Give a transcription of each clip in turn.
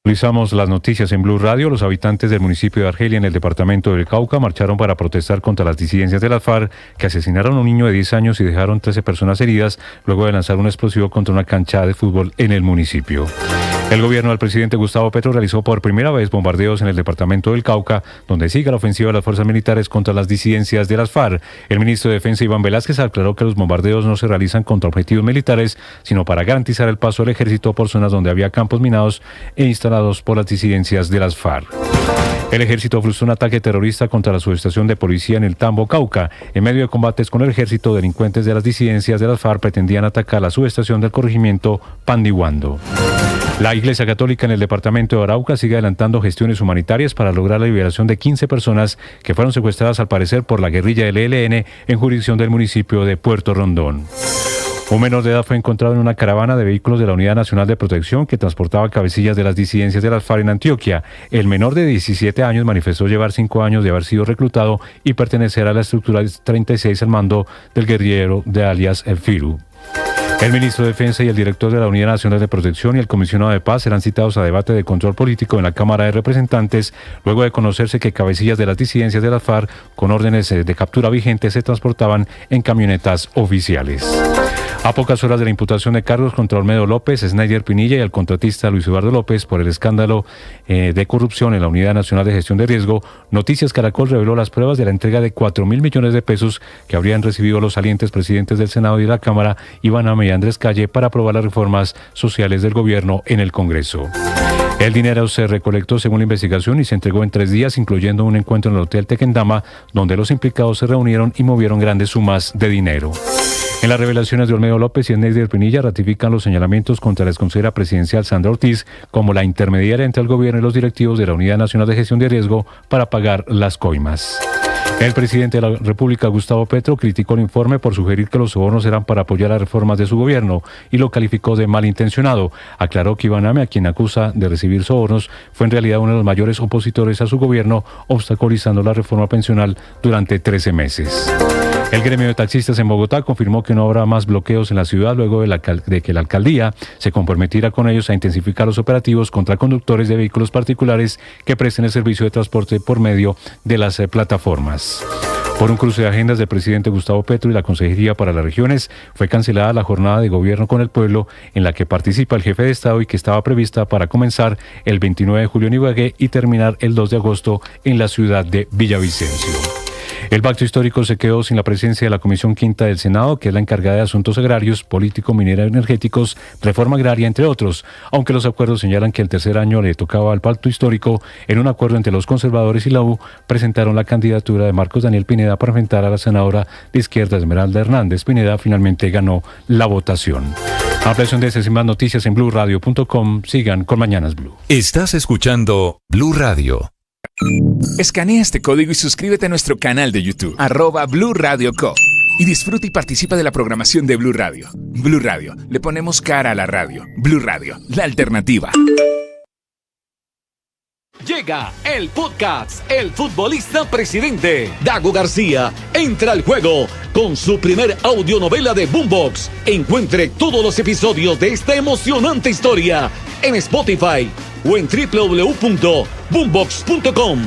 Actualizamos las noticias en Blue Radio. Los habitantes del municipio de Argelia, en el departamento del Cauca, marcharon para protestar contra las disidencias de las FARC que asesinaron a un niño de 10 años y dejaron 13 personas heridas luego de lanzar un explosivo contra una cancha de fútbol en el municipio. El gobierno del presidente Gustavo Petro realizó por primera vez bombardeos en el departamento del Cauca, donde sigue la ofensiva de las fuerzas militares contra las disidencias de las FARC. El ministro de Defensa, Iván Velázquez, aclaró que los bombardeos no se realizan contra objetivos militares, sino para garantizar el paso del ejército por zonas donde había campos minados e instalados por las disidencias de las FARC. El ejército frustró un ataque terrorista contra la subestación de policía en el Tambo, Cauca. En medio de combates con el ejército, delincuentes de las disidencias de las FARC pretendían atacar la subestación del corregimiento Pandiguando. La Iglesia Católica en el departamento de Arauca sigue adelantando gestiones humanitarias para lograr la liberación de 15 personas que fueron secuestradas al parecer por la guerrilla del ELN en jurisdicción del municipio de Puerto Rondón. Un menor de edad fue encontrado en una caravana de vehículos de la Unidad Nacional de Protección que transportaba cabecillas de las disidencias de las FARC en Antioquia. El menor de 17 años manifestó llevar 5 años de haber sido reclutado y pertenecer a la estructura 36 al mando del guerrillero de alias El Firu. El ministro de Defensa y el director de la Unidad Nacional de Protección y el comisionado de Paz serán citados a debate de control político en la Cámara de Representantes, luego de conocerse que cabecillas de las disidencias de las FARC con órdenes de captura vigentes se transportaban en camionetas oficiales. A pocas horas de la imputación de cargos contra Olmedo López, Snyder Pinilla y el contratista Luis Eduardo López por el escándalo de corrupción en la Unidad Nacional de Gestión de Riesgo, Noticias Caracol reveló las pruebas de la entrega de 4.000 millones de pesos que habrían recibido los salientes presidentes del Senado y de la Cámara, Iván Ama y Andrés Calle, para aprobar las reformas sociales del gobierno en el Congreso. El dinero se recolectó según la investigación y se entregó en 3 días, incluyendo un encuentro en el Hotel Tequendama, donde los implicados se reunieron y movieron grandes sumas de dinero. En las revelaciones de Olmedo López y Snyder Pinilla ratifican los señalamientos contra la exconsejera presidencial Sandra Ortiz como la intermediaria entre el gobierno y los directivos de la Unidad Nacional de Gestión de Riesgo para pagar las coimas. El presidente de la República, Gustavo Petro, criticó el informe por sugerir que los sobornos eran para apoyar las reformas de su gobierno y lo calificó de malintencionado. Aclaró que Iván Ame, a quien acusa de recibir sobornos, fue en realidad uno de los mayores opositores a su gobierno, obstaculizando la reforma pensional durante 13 meses. El gremio de taxistas en Bogotá confirmó que no habrá más bloqueos en la ciudad luego de que la alcaldía se comprometiera con ellos a intensificar los operativos contra conductores de vehículos particulares que presten el servicio de transporte por medio de las plataformas. Por un cruce de agendas del presidente Gustavo Petro y la Consejería para las Regiones, fue cancelada la jornada de gobierno con el pueblo en la que participa el jefe de Estado y que estaba prevista para comenzar el 29 de julio en Ibagué y terminar el 2 de agosto en la ciudad de Villavicencio. El pacto histórico se quedó sin la presencia de la Comisión Quinta del Senado, que es la encargada de asuntos agrarios, político, minera, energéticos, reforma agraria, entre otros, aunque los acuerdos señalan que el tercer año le tocaba al pacto histórico. En un acuerdo entre los conservadores y la U, presentaron la candidatura de Marcos Daniel Pineda para enfrentar a la senadora de izquierda Esmeralda Hernández. Pineda finalmente ganó la votación. Ampliación de estas y más noticias en BlueRadio.com. Sigan con Mañanas Blue. Estás escuchando Blue Radio. Escanea este código y suscríbete a nuestro canal de YouTube, @Blue Radio Co. Y disfruta y participa de la programación de Blue Radio. Blue Radio, le ponemos cara a la radio. Blue Radio, la alternativa. Llega el podcast El Futbolista Presidente. Dago García entra al juego con su primer audionovela de Boombox. Encuentre todos los episodios de esta emocionante historia en Spotify o en www.boombox.com.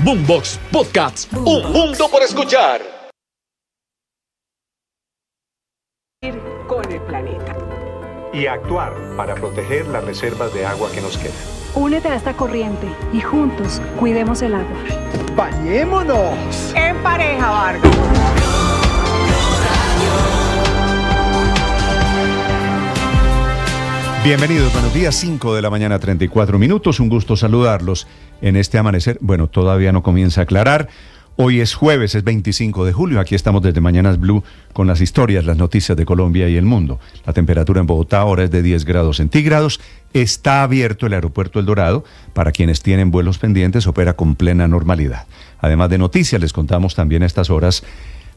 Boombox Podcasts, un mundo por escuchar. Con el planeta. Y actuar para proteger las reservas de agua que nos quedan. Únete a esta corriente y juntos cuidemos el agua. ¡Bañémonos! En pareja, Vargas. Bienvenidos, buenos días, 5 de la mañana, 34 minutos. Un gusto saludarlos en este amanecer. Bueno, todavía no comienza a aclarar. Hoy es jueves, es 25 de julio. Aquí estamos desde Mañanas Blue con las historias, las noticias de Colombia y el mundo. La temperatura en Bogotá ahora es de 10 grados centígrados. Está abierto el aeropuerto El Dorado. Para quienes tienen vuelos pendientes, opera con plena normalidad. Además de noticias, les contamos también a estas horas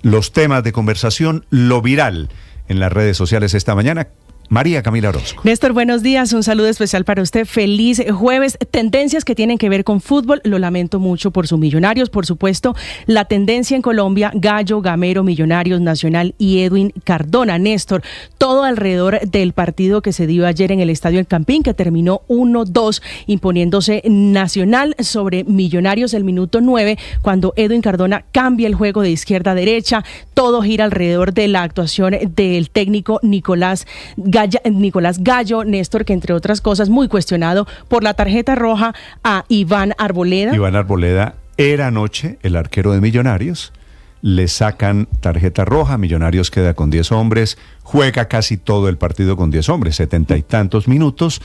los temas de conversación, lo viral en las redes sociales esta mañana. María Camila Orozco. Néstor, buenos días, un saludo especial para usted, feliz jueves. Tendencias que tienen que ver con fútbol, lo lamento mucho por sus Millonarios, por supuesto, la tendencia en Colombia, Gallo, Gamero, Millonarios, Nacional y Edwin Cardona. Néstor, todo alrededor del partido que se dio ayer en el Estadio El Campín, que terminó 1-2, imponiéndose Nacional sobre Millonarios el minuto 9, cuando Edwin Cardona cambia el juego de izquierda a derecha, todo gira alrededor de la actuación del técnico Nicolás Gallo, Néstor, que entre otras cosas muy cuestionado por la tarjeta roja a Iván Arboleda. Iván Arboleda era anoche el arquero de Millonarios, le sacan tarjeta roja, Millonarios queda con 10 hombres, juega casi todo el partido con 10 hombres, 70 y tantos minutos,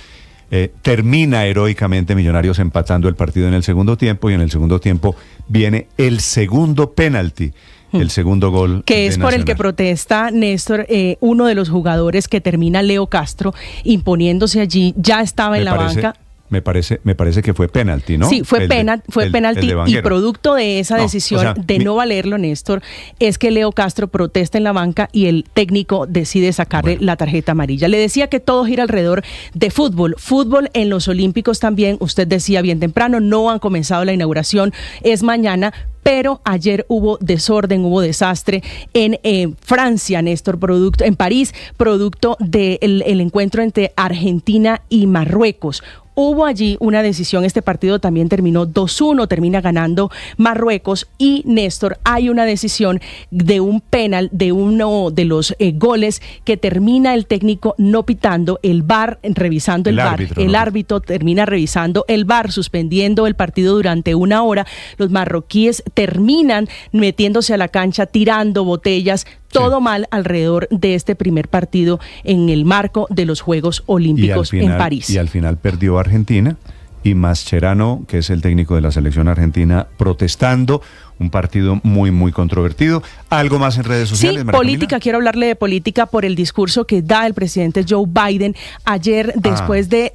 termina heroicamente Millonarios empatando el partido en el segundo tiempo, y en el segundo tiempo viene el segundo penalti. El segundo gol que es por Nacional. el que protesta Néstor, uno de los jugadores que termina, Leo Castro, imponiéndose allí, ya estaba en la banca. Me parece que fue penalti, ¿no? Sí, fue penalti, y producto de esa decisión no valerlo, Néstor, es que Leo Castro protesta en la banca y el técnico decide sacarle la tarjeta amarilla. Le decía que todo gira alrededor de fútbol en los Olímpicos también. Usted decía bien temprano, no han comenzado la inauguración, es mañana, pero ayer hubo desorden, hubo desastre en Francia, Néstor, en París, producto del encuentro entre Argentina y Marruecos. Hubo allí una decisión, este partido también terminó 2-1, termina ganando Marruecos, y Néstor, hay una decisión de un penal, de uno de los goles que termina el técnico no pitando, el VAR revisando el VAR, el árbitro termina revisando el VAR, suspendiendo el partido durante 1 hora, los marroquíes terminan metiéndose a la cancha, tirando botellas, todo mal alrededor de este primer partido en el marco de los Juegos Olímpicos en París. Y al final perdió Argentina, y Mascherano, que es el técnico de la selección argentina, protestando. Un partido muy, muy controvertido. ¿Algo más en redes sociales, Sí, María política. Camila? Quiero hablarle de política por el discurso que da el presidente Joe Biden ayer, después de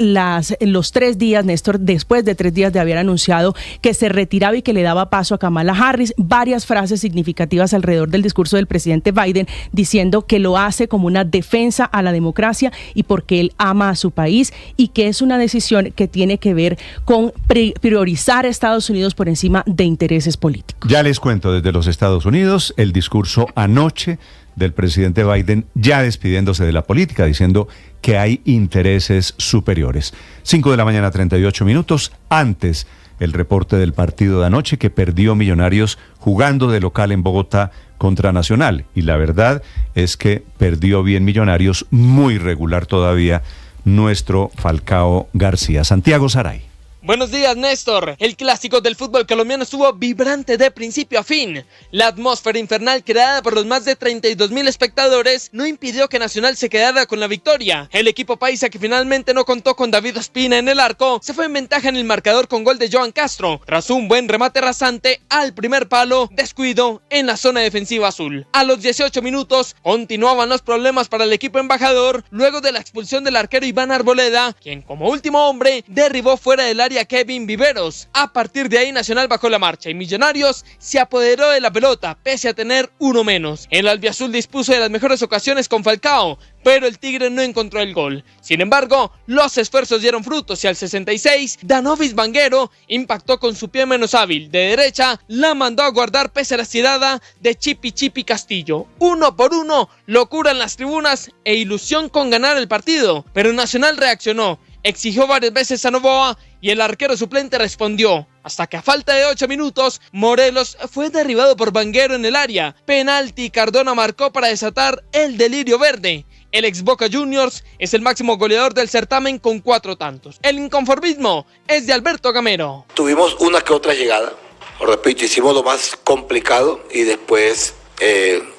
los 3 días, Néstor, después de 3 días de haber anunciado que se retiraba y que le daba paso a Kamala Harris. Varias frases significativas alrededor del discurso del presidente Biden, diciendo que lo hace como una defensa a la democracia y porque él ama a su país, y que es una decisión que tiene que ver con priorizar a Estados Unidos por encima de intereses políticos. Ya les cuento desde los Estados Unidos el discurso anoche del presidente Biden, ya despidiéndose de la política, diciendo que hay intereses superiores. 5:38 a.m, antes el reporte del partido de anoche que perdió Millonarios jugando de local en Bogotá contra Nacional. Y la verdad es que perdió bien Millonarios, muy regular todavía nuestro Falcao García. Santiago Saray. Buenos días, Néstor. El clásico del fútbol colombiano estuvo vibrante de principio a fin. La atmósfera infernal creada por los más de 32,000 espectadores no impidió que Nacional se quedara con la victoria. El equipo paisa, que finalmente no contó con David Ospina en el arco, se fue en ventaja en el marcador con gol de Joan Castro, tras un buen remate rasante al primer palo, descuido en la zona defensiva azul. A los 18 minutos continuaban los problemas para el equipo embajador, luego de la expulsión del arquero Iván Arboleda, quien como último hombre derribó fuera del área a Kevin Viveros. A partir de ahí Nacional bajó la marcha y Millonarios se apoderó de la pelota pese a tener uno menos. El albiazul dispuso de las mejores ocasiones con Falcao, pero el Tigre no encontró el gol. Sin embargo, los esfuerzos dieron frutos y al 66, Danovis Vanguero impactó con su pie menos hábil de derecha, la mandó a guardar pese a la estirada de Chipi Castillo. 1-1, locura en las tribunas e ilusión con ganar el partido, pero Nacional reaccionó, exigió varias veces a Novoa y el arquero suplente respondió, hasta que a falta de 8 minutos, Morelos fue derribado por Vanguero en el área. Penalti, Cardona marcó para desatar el delirio verde. El ex Boca Juniors es el máximo goleador del certamen con 4 tantos. El inconformismo es de Alberto Gamero. Tuvimos una que otra llegada, lo repito, hicimos lo más complicado y después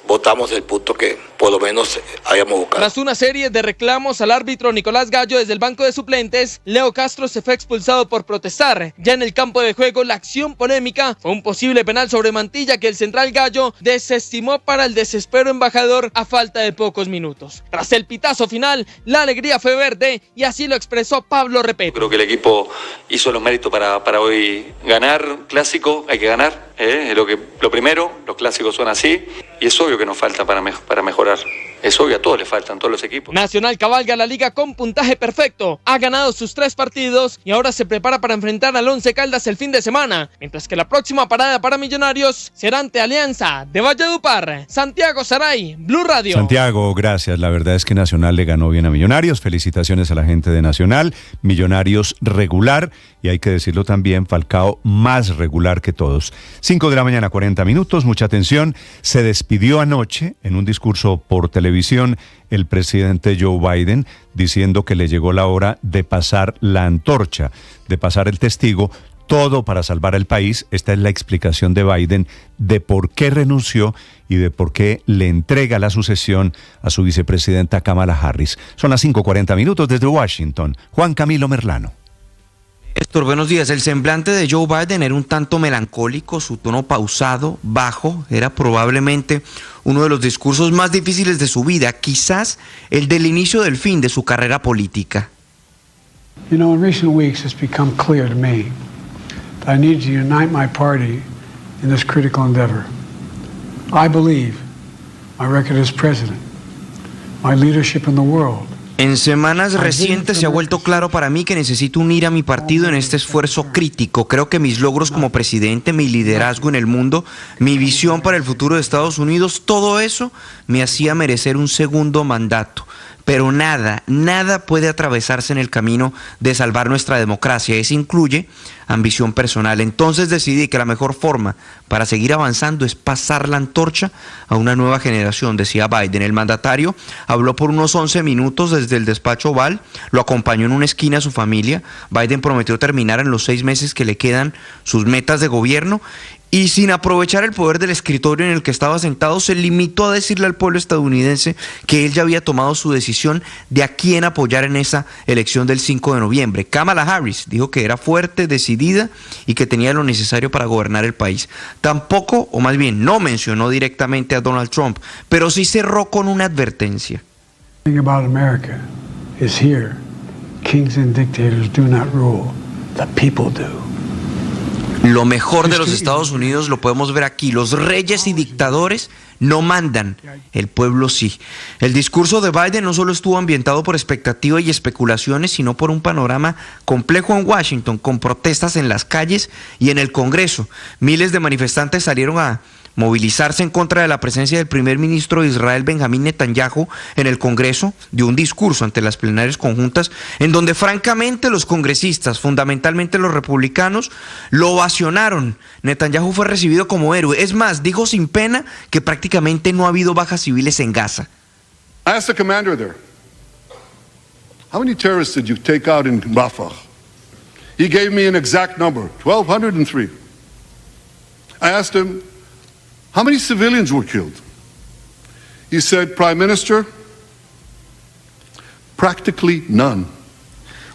botamos el punto que por lo menos habíamos buscado. Tras una serie de reclamos al árbitro Nicolás Gallo desde el banco de suplentes, Leo Castro se fue expulsado por protestar. Ya en el campo de juego, la acción polémica fue un posible penal sobre Mantilla que el central Gallo desestimó para el desespero embajador a falta de pocos minutos. Tras el pitazo final, la alegría fue verde y así lo expresó Pablo Repeto. Creo que el equipo hizo los méritos para hoy ganar. Clásico, hay que ganar, es lo primero, los clásicos son así y es obvio que nos falta para mejorar. Es obvio, a todos le faltan, todos los equipos. Nacional cabalga la liga con puntaje perfecto, ha ganado sus 3 partidos y ahora se prepara para enfrentar al Once Caldas el fin de semana, mientras que la próxima parada para Millonarios será ante Alianza de Valledupar. Santiago Saray, Blue Radio. Santiago, gracias. La verdad es que Nacional le ganó bien a Millonarios. Felicitaciones a la gente de Nacional. Millonarios regular y hay que decirlo también, Falcao más regular que todos. 5 de la mañana, 40 minutos. Mucha atención. Se despidió anoche en un discurso por televisión el presidente Joe Biden diciendo que le llegó la hora de pasar la antorcha, de pasar el testigo, todo para salvar el país. Esta es la explicación de Biden de por qué renunció y de por qué le entrega la sucesión a su vicepresidenta Kamala Harris. Son las 5:40 minutos desde Washington. Juan Camilo Merlano. Néstor, buenos días. El semblante de Joe Biden era un tanto melancólico, su tono pausado, bajo, era probablemente uno de los discursos más difíciles de su vida, quizás el del inicio del fin de su carrera política. You know, in recent weeks it's become clear to me that I need to unite my party in this critical endeavor. I believe my record as president, my leadership in the world. En semanas recientes se ha vuelto claro para mí que necesito unir a mi partido en este esfuerzo crítico. Creo que mis logros como presidente, mi liderazgo en el mundo, mi visión para el futuro de Estados Unidos, todo eso me hacía merecer un segundo mandato. Pero nada puede atravesarse en el camino de salvar nuestra democracia. Eso incluye ambición personal. Entonces decidí que la mejor forma para seguir avanzando es pasar la antorcha a una nueva generación, decía Biden. El mandatario habló por unos 11 minutos desde el despacho Oval, lo acompañó en una esquina a su familia. Biden prometió terminar en los 6 meses que le quedan sus metas de gobierno y sin aprovechar el poder del escritorio en el que estaba sentado, se limitó a decirle al pueblo estadounidense que él ya había tomado su decisión de a quién apoyar en esa elección del 5 de noviembre. Kamala Harris dijo que era fuerte, decidida y que tenía lo necesario para gobernar el país. Tampoco, o más bien no mencionó directamente a Donald Trump, pero sí cerró con una advertencia. The thing about America is here. Kings and dictators do not rule, the people do. Lo mejor de los Estados Unidos lo podemos ver aquí. Los reyes y dictadores no mandan, el pueblo sí. El discurso de Biden no solo estuvo ambientado por expectativa y especulaciones, sino por un panorama complejo en Washington, con protestas en las calles y en el Congreso. Miles de manifestantes salieron a movilizarse en contra de la presencia del primer ministro de Israel, Benjamín Netanyahu, en el Congreso. Dio un discurso ante las plenarias conjuntas en donde francamente los congresistas, fundamentalmente los republicanos, lo ovacionaron. Netanyahu fue recibido como héroe. Es más, dijo sin pena que prácticamente no ha habido bajas civiles en Gaza. I asked the commander there, how many terrorists did you take out in Rafah? He gave me an exact number, 1,203. I asked him, how many civilians were killed? He said, Prime Minister, practically none.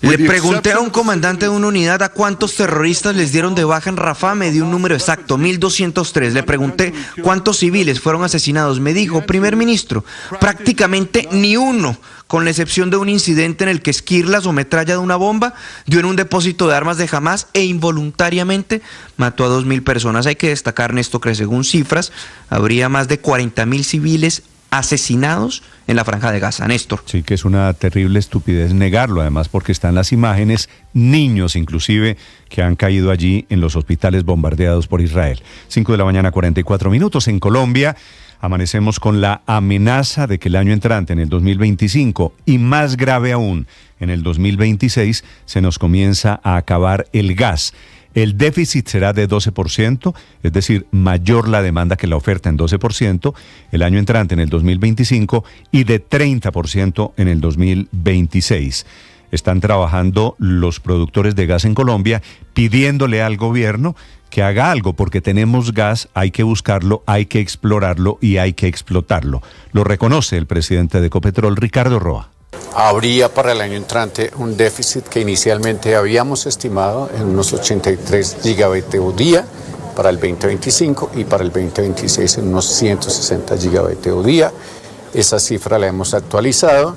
Le pregunté a un comandante de una unidad a cuántos terroristas les dieron de baja en Rafah, me dio un número exacto, 1.203. Le pregunté cuántos civiles fueron asesinados, me dijo, primer ministro, prácticamente ni uno, con la excepción de un incidente en el que esquirlas o metralla de una bomba dio en un depósito de armas de Hamas e involuntariamente mató a 2.000 personas. Hay que destacar, Néstor, que según cifras, habría más de 40.000 civiles asesinados en la Franja de Gaza. Néstor. Sí, que es una terrible estupidez negarlo, además porque están las imágenes, niños inclusive, que han caído allí en los hospitales bombardeados por Israel. 5 de la mañana, 44 minutos. En Colombia amanecemos con la amenaza de que el año entrante, en el 2025, y más grave aún, en el 2026, se nos comienza a acabar el gas. El déficit será de 12%, es decir, mayor la demanda que la oferta en 12%, el año entrante en el 2025 y de 30% en el 2026. Están trabajando los productores de gas en Colombia pidiéndole al gobierno que haga algo, porque tenemos gas, hay que buscarlo, hay que explorarlo y hay que explotarlo. Lo reconoce el presidente de Ecopetrol, Ricardo Roa. Habría para el año entrante un déficit que inicialmente habíamos estimado en unos 83 gigavatios día para el 2025 y para el 2026 en unos 160 gigavatios día. Esa cifra la hemos actualizado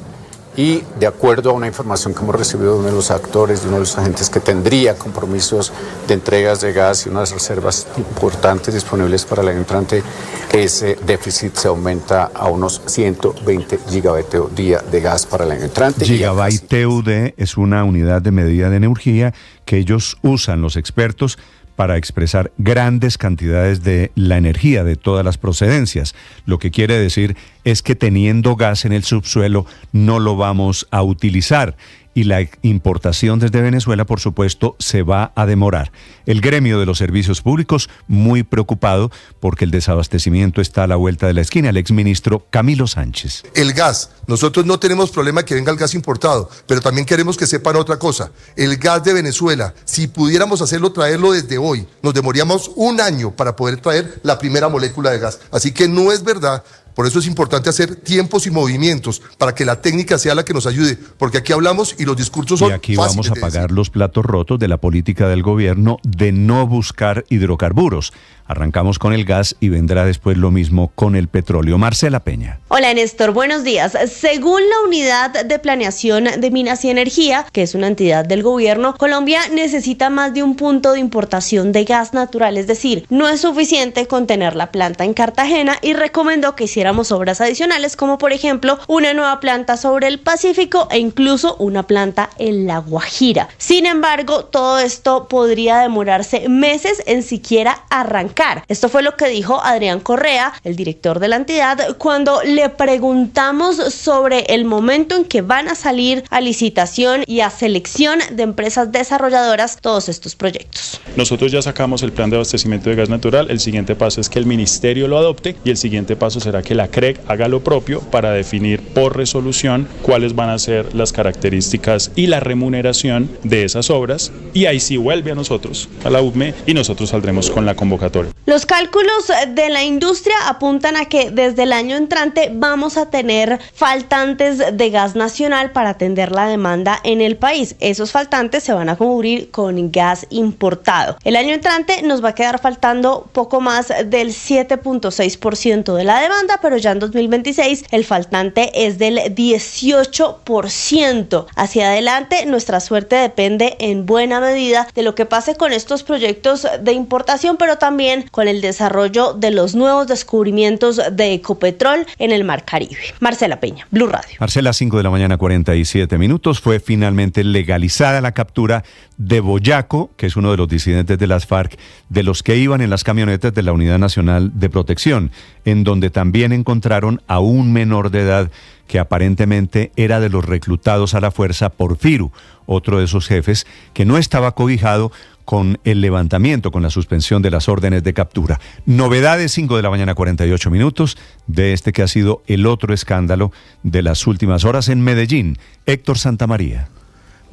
y de acuerdo a una información que hemos recibido de uno de los actores, de uno de los agentes que tendría compromisos de entregas de gas y unas reservas importantes disponibles para el año entrante, ese déficit se aumenta a unos 120 gigabytes día de gas para el año entrante. Gigabyte TUD es una unidad de medida de energía que ellos usan, los expertos, para expresar grandes cantidades de la energía de todas las procedencias. Lo que quiere decir es que teniendo gas en el subsuelo no lo vamos a utilizar. Y la importación desde Venezuela, por supuesto, se va a demorar. El gremio de los servicios públicos muy preocupado porque el desabastecimiento está a la vuelta de la esquina. El exministro Camilo Sánchez. El gas, nosotros no tenemos problema que venga el gas importado, pero también queremos que sepan otra cosa. El gas de Venezuela, si pudiéramos traerlo desde hoy, nos demoríamos un año para poder traer la primera molécula de gas. Así que no es verdad. Por eso es importante hacer tiempos y movimientos para que la técnica sea la que nos ayude, porque aquí hablamos y los discursos son fáciles. Y aquí vamos a pagar los platos rotos de la política del gobierno de no buscar hidrocarburos. Arrancamos con el gas y vendrá después lo mismo con el petróleo. Marcela Peña. Hola Néstor, buenos días. Según la Unidad de Planeación de Minas y Energía, que es una entidad del gobierno, Colombia necesita más de un punto de importación de gas natural, es decir, no es suficiente con tener la planta en Cartagena y recomendó que hiciéramos obras adicionales como por ejemplo una nueva planta sobre el Pacífico e incluso una planta en La Guajira. Sin embargo, todo esto podría demorarse meses en siquiera arrancar. Esto fue lo que dijo Adrián Correa, el director de la entidad, cuando le preguntamos sobre el momento en que van a salir a licitación y a selección de empresas desarrolladoras todos estos proyectos. Nosotros ya sacamos el plan de abastecimiento de gas natural, el siguiente paso es que el ministerio lo adopte y el siguiente paso será que la CREC haga lo propio para definir por resolución cuáles van a ser las características y la remuneración de esas obras y ahí sí vuelve a nosotros, a la UME, y nosotros saldremos con la convocatoria. Los cálculos de la industria apuntan a que desde el año entrante vamos a tener faltantes de gas nacional para atender la demanda en el país. Esos faltantes se van a cubrir con gas importado. El año entrante nos va a quedar faltando poco más del 7.6% de la demanda, pero ya en 2026 el faltante es del 18%. Hacia adelante nuestra suerte depende en buena medida de lo que pase con estos proyectos de importación, pero también con el desarrollo de los nuevos descubrimientos de Ecopetrol en el Mar Caribe. Marcela Peña, Blue Radio. Marcela, 5 de la mañana, 47 minutos. Fue finalmente legalizada la captura de Boyaco, que es uno de los disidentes de las FARC, de los que iban en las camionetas de la Unidad Nacional de Protección, en donde también encontraron a un menor de edad que aparentemente era de los reclutados a la fuerza por Firu, otro de esos jefes que no estaba cobijado con el levantamiento, con la suspensión de las órdenes de captura. Novedades, 5 de la mañana, 48 minutos, de este que ha sido el otro escándalo de las últimas horas en Medellín. Héctor Santamaría.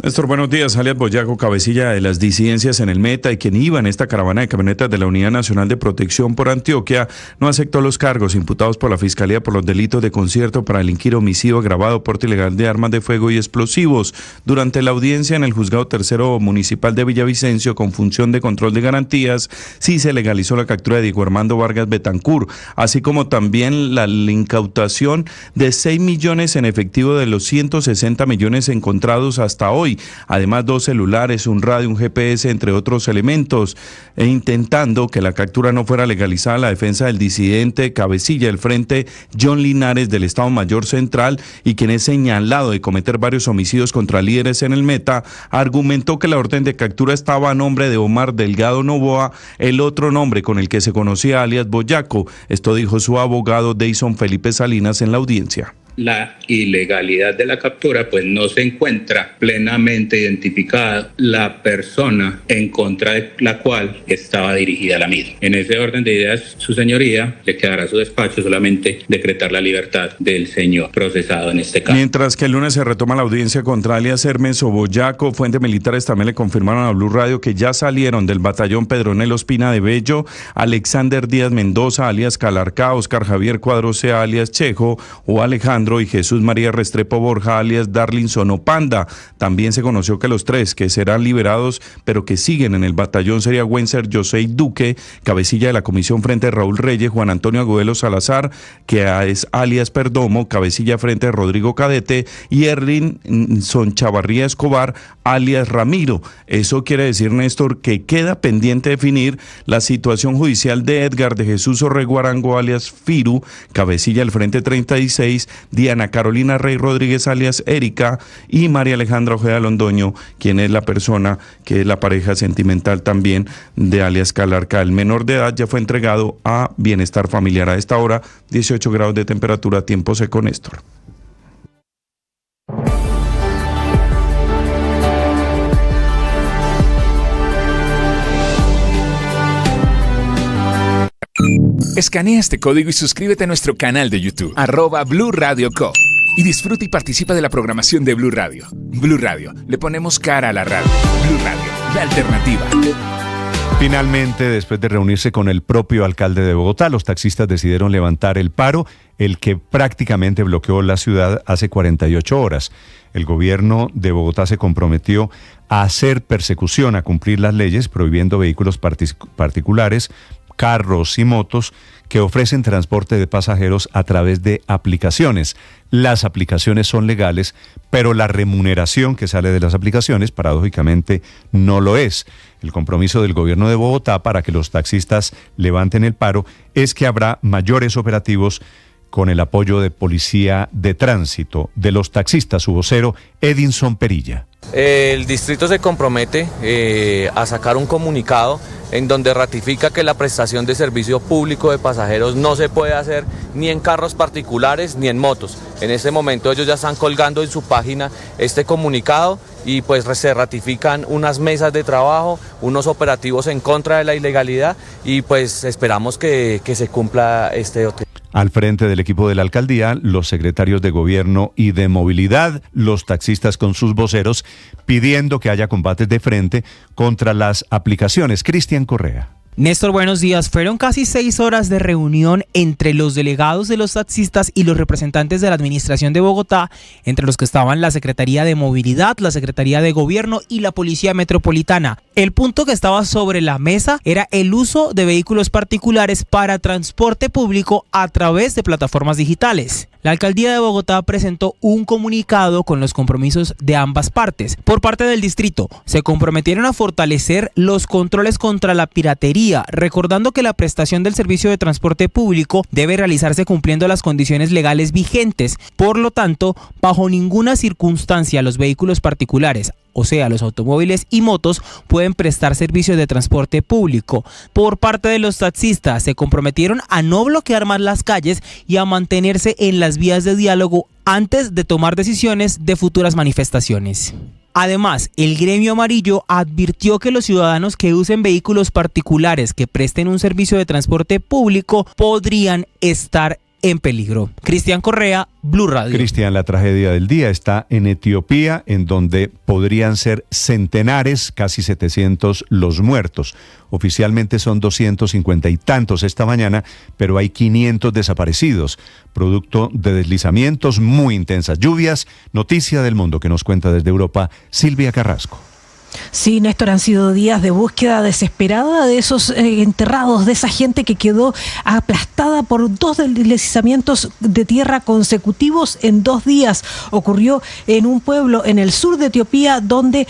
Néstor, buenos días. Alias Boyaco, cabecilla de las disidencias en el Meta y quien iba en esta caravana de camionetas de la Unidad Nacional de Protección por Antioquia, no aceptó los cargos imputados por la Fiscalía por los delitos de concierto para delinquir homicidio agravado, porte ilegal de armas de fuego y explosivos. Durante la audiencia en el Juzgado Tercero Municipal de Villavicencio, con función de control de garantías, sí se legalizó la captura de Diego Armando Vargas Betancur, así como también la incautación de 6 millones en efectivo de los 160 millones encontrados hasta hoy. Además, 2 celulares, un radio, un GPS, entre otros elementos, e intentando que la captura no fuera legalizada, la defensa del disidente cabecilla del frente, John Linares, del Estado Mayor Central, y quien es señalado de cometer varios homicidios contra líderes en el Meta, argumentó que la orden de captura estaba a nombre de Omar Delgado Novoa, el otro nombre con el que se conocía alias Boyaco. Esto dijo su abogado Deison Felipe Salinas en la audiencia. La ilegalidad de la captura, pues no se encuentra plenamente identificada la persona en contra de la cual estaba dirigida la misma. En ese orden de ideas, su señoría le quedará a su despacho solamente decretar la libertad del señor procesado en este caso. Mientras que el lunes se retoma la audiencia contra alias Hermes o Boyaco, fuentes militares también le confirmaron a Blue Radio que ya salieron del batallón Pedronel Ospina de Bello, Alexander Díaz Mendoza alias Calarcá, Oscar Javier Cuadrose alias Chejo o Alejandro Alejandro y Jesús María Restrepo Borja, alias Darlinson Opanda. También se conoció que los 3 que serán liberados, pero que siguen en el batallón, sería Wencer José Duque, cabecilla de la comisión frente a Raúl Reyes, Juan Antonio Agudelo Salazar, que es alias Perdomo, cabecilla frente a Rodrigo Cadete, y Erlinson Chavarría Escobar, alias Ramiro. Eso quiere decir, Néstor, que queda pendiente definir la situación judicial de Edgar de Jesús Orrego Arango, alias Firu, cabecilla del Frente 36, Diana Carolina Rey Rodríguez, alias Erika, y María Alejandra Ojeda Londoño, quien es la persona que es la pareja sentimental también de alias Calarca. El menor de edad ya fue entregado a Bienestar Familiar. A esta hora, 18 grados de temperatura, tiempo seco, Néstor. Escanea este código y suscríbete a nuestro canal de YouTube, @Blue Radio Co. Y disfruta y participa de la programación de Blue Radio. Blue Radio, le ponemos cara a la radio. Blue Radio, la alternativa. Finalmente, después de reunirse con el propio alcalde de Bogotá, los taxistas decidieron levantar el paro, el que prácticamente bloqueó la ciudad hace 48 horas. El gobierno de Bogotá se comprometió a hacer persecución, a cumplir las leyes, prohibiendo vehículos particulares, carros y motos que ofrecen transporte de pasajeros a través de aplicaciones. Las aplicaciones son legales, pero la remuneración que sale de las aplicaciones, paradójicamente, no lo es. El compromiso del gobierno de Bogotá para que los taxistas levanten el paro es que habrá mayores operativos con el apoyo de Policía de Tránsito. De los taxistas, su vocero, Edinson Perilla. El distrito se compromete a sacar un comunicado en donde ratifica que la prestación de servicio público de pasajeros no se puede hacer ni en carros particulares ni en motos. En este momento ellos ya están colgando en su página este comunicado y pues se ratifican unas mesas de trabajo, unos operativos en contra de la ilegalidad y pues esperamos que se cumpla este objetivo. Al frente del equipo de la alcaldía, los secretarios de gobierno y de movilidad, los taxistas con sus voceros, pidiendo que haya combates de frente contra las aplicaciones. Cristian Correa. Néstor, buenos días. Fueron casi 6 horas de reunión entre los delegados de los taxistas y los representantes de la Administración de Bogotá, entre los que estaban la Secretaría de Movilidad, la Secretaría de Gobierno y la Policía Metropolitana. El punto que estaba sobre la mesa era el uso de vehículos particulares para transporte público a través de plataformas digitales. La Alcaldía de Bogotá presentó un comunicado con los compromisos de ambas partes. Por parte del distrito, se comprometieron a fortalecer los controles contra la piratería, recordando que la prestación del servicio de transporte público debe realizarse cumpliendo las condiciones legales vigentes. Por lo tanto, bajo ninguna circunstancia los vehículos particulares, o sea, los automóviles y motos, pueden prestar servicios de transporte público. Por parte de los taxistas, se comprometieron a no bloquear más las calles y a mantenerse en las vías de diálogo antes de tomar decisiones de futuras manifestaciones. Además, el gremio amarillo advirtió que los ciudadanos que usen vehículos particulares que presten un servicio de transporte público podrían estar en peligro. Cristian Correa, Blue Radio. Cristian, la tragedia del día está en Etiopía, en donde podrían ser centenares, casi 700 los muertos. Oficialmente son 250 y tantos esta mañana, pero hay 500 desaparecidos, producto de deslizamientos, muy intensas lluvias. Noticia del mundo que nos cuenta desde Europa, Silvia Carrasco. Sí, Néstor, han sido días de búsqueda desesperada de esos enterrados, de esa gente que quedó aplastada por 2 deslizamientos de tierra consecutivos en 2 días. Ocurrió en un pueblo en el sur de Etiopía donde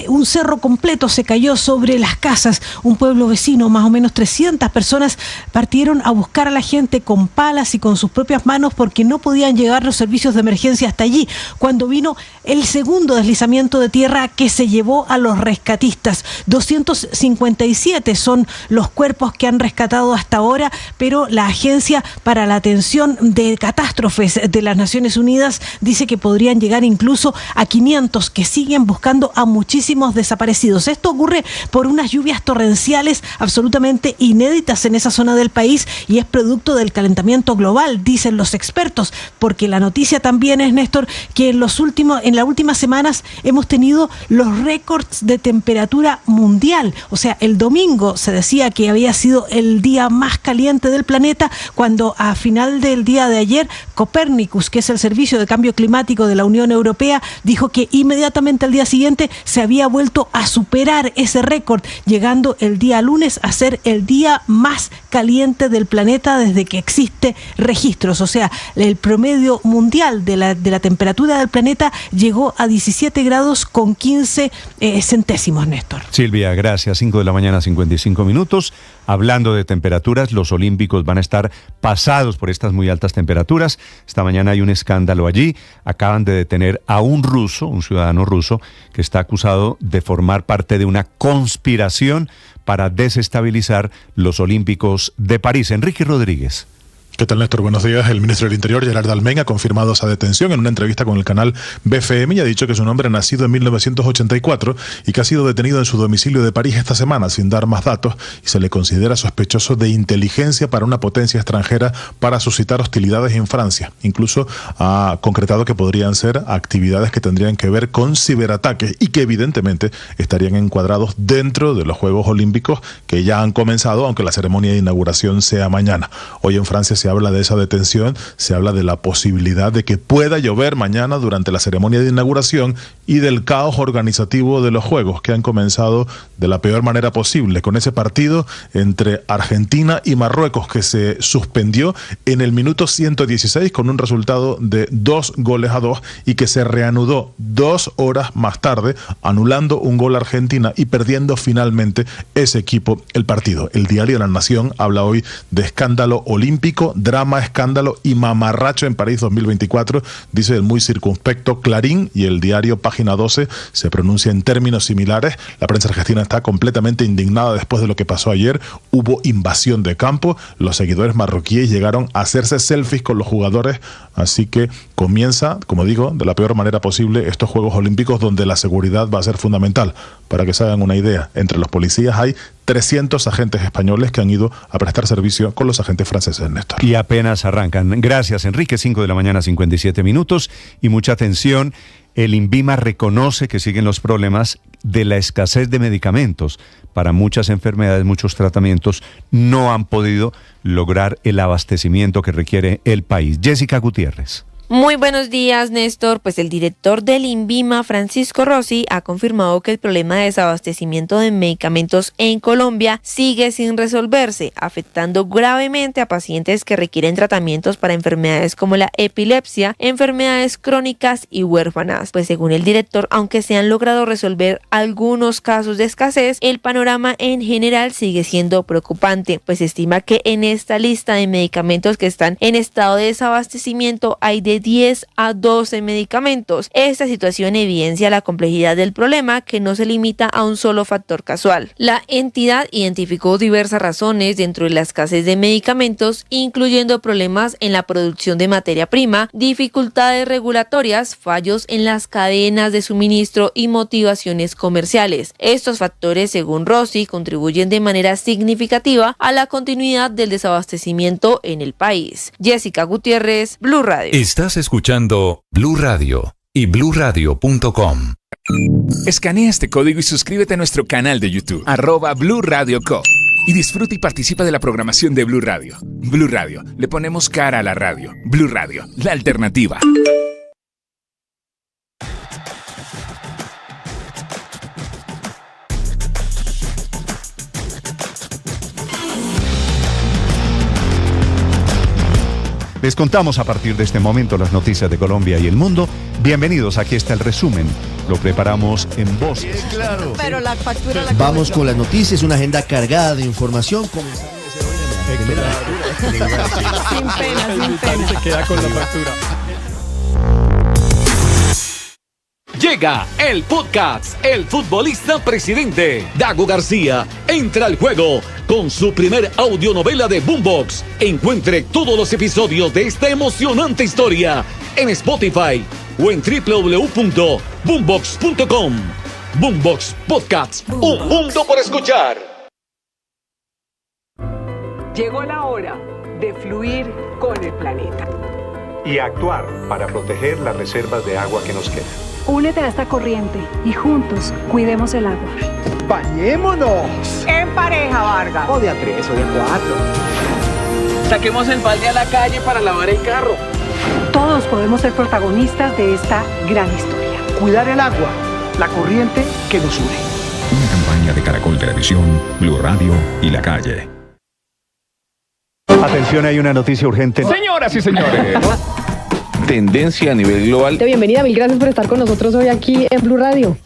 un cerro completo se cayó sobre las casas. Un pueblo vecino, más o menos 300 personas partieron a buscar a la gente con palas y con sus propias manos porque no podían llegar los servicios de emergencia hasta allí. Cuando vino el segundo deslizamiento de tierra que se llevó a los rescatistas. 257 son los cuerpos que han rescatado hasta ahora, pero la Agencia para la Atención de Catástrofes de las Naciones Unidas dice que podrían llegar incluso a 500, que siguen buscando a muchísimos desaparecidos. Esto ocurre por unas lluvias torrenciales absolutamente inéditas en esa zona del país y es producto del calentamiento global, dicen los expertos, porque la noticia también es, Néstor, que en las últimas semanas hemos tenido los récords récords de temperatura mundial. O sea, el domingo se decía que había sido el día más caliente del planeta, cuando a final del día de ayer Copernicus, que es el servicio de cambio climático de la Unión Europea, dijo que inmediatamente al día siguiente se había vuelto a superar ese récord, llegando el día lunes a ser el día más caliente del planeta desde que existe registros. O sea, el promedio mundial de la temperatura del planeta llegó a 17 grados con 15 centésimos, Néstor. Silvia, gracias. 5 de la mañana, 55 minutos. Hablando de temperaturas, los olímpicos van a estar pasados por estas muy altas temperaturas. Esta mañana hay un escándalo allí. Acaban de detener a un ruso, un ciudadano ruso, que está acusado de formar parte de una conspiración para desestabilizar los Olímpicos de París. Enrique Rodríguez. ¿Qué tal, Néstor? Buenos días. El ministro del Interior, Gerard Almen, ha confirmado esa detención en una entrevista con el canal BFM y ha dicho que es un hombre nacido en 1984 y que ha sido detenido en su domicilio de París esta semana sin dar más datos, y se le considera sospechoso de inteligencia para una potencia extranjera para suscitar hostilidades en Francia. Incluso ha concretado que podrían ser actividades que tendrían que ver con ciberataques y que evidentemente estarían encuadrados dentro de los Juegos Olímpicos que ya han comenzado, aunque la ceremonia de inauguración sea mañana. Hoy en Francia se habla de esa detención, se habla de la posibilidad de que pueda llover mañana durante la ceremonia de inauguración y del caos organizativo de los Juegos, que han comenzado de la peor manera posible, con ese partido entre Argentina y Marruecos que se suspendió en el minuto 116 con un resultado de 2-2 y que se reanudó 2 horas más tarde, anulando un gol a Argentina y perdiendo finalmente ese equipo el partido. El diario La Nación habla hoy de escándalo olímpico, drama, escándalo y mamarracho en París 2024, dice el muy circunspecto Clarín, y el diario Página 12 se pronuncia en términos similares. La prensa argentina está completamente indignada después de lo que pasó ayer. Hubo invasión de campo, los seguidores marroquíes llegaron a hacerse selfies con los jugadores, así que comienza, como digo, de la peor manera posible estos Juegos Olímpicos, donde la seguridad va a ser fundamental. Para que se hagan una idea, entre los policías hay 300 agentes españoles que han ido a prestar servicio con los agentes franceses, Néstor. Y apenas arrancan. Gracias, Enrique. 5 de la mañana, 57 minutos. Y mucha atención, el INVIMA reconoce que siguen los problemas de la escasez de medicamentos. Para muchas enfermedades, muchos tratamientos no han podido lograr el abastecimiento que requiere el país. Jessica Gutiérrez. Muy buenos días, Néstor. Pues el director del INVIMA, Francisco Rossi, ha confirmado que el problema de desabastecimiento de medicamentos en Colombia sigue sin resolverse, afectando gravemente a pacientes que requieren tratamientos para enfermedades como la epilepsia, enfermedades crónicas y huérfanas. Pues según el director, aunque se han logrado resolver algunos casos de escasez, el panorama en general sigue siendo preocupante, pues se estima que en esta lista de medicamentos que están en estado de desabastecimiento hay de 10 a 12 medicamentos. Esta situación evidencia la complejidad del problema, que no se limita a un solo factor casual. La entidad identificó diversas razones dentro de la escasez de medicamentos, incluyendo problemas en la producción de materia prima, dificultades regulatorias, fallos en las cadenas de suministro y motivaciones comerciales. Estos factores, según Rossi, contribuyen de manera significativa a la continuidad del desabastecimiento en el país. Jessica Gutiérrez, Blue Radio. Estás escuchando Blue Radio y bluradio.com. Escanea este código y suscríbete a nuestro canal de YouTube, @Blue Radio Co. Y disfruta y participa de la programación de Blue Radio. Blue Radio, le ponemos cara a la radio. Blue Radio, la alternativa. Les contamos a partir de este momento las noticias de Colombia y el mundo. Bienvenidos, aquí está el resumen. Lo preparamos en voces. Claro. Pero la factura la Vamos con las noticias, una agenda cargada de información. Sin pena, sin pena. Se queda con la factura. Llega el podcast El Futbolista Presidente. Dago García entra al juego con su primer audionovela de Boombox. Encuentre todos los episodios de esta emocionante historia en Spotify o en www.boombox.com. Boombox Podcasts, un mundo por escuchar. Llegó la hora de fluir con el planeta y actuar para proteger las reservas de agua que nos quedan. Únete a esta corriente y juntos cuidemos el agua. ¡Bañémonos! En pareja, Vargas. O de a 3 o de a 4. Saquemos el balde a la calle para lavar el carro. Todos podemos ser protagonistas de esta gran historia. Cuidar el agua, la corriente que nos une. Una campaña de Caracol Televisión, Blue Radio y La Calle. Atención, hay una noticia urgente. Señoras y señores. Tendencia a nivel global. Bienvenida, mil gracias por estar con nosotros hoy aquí en Blue Radio.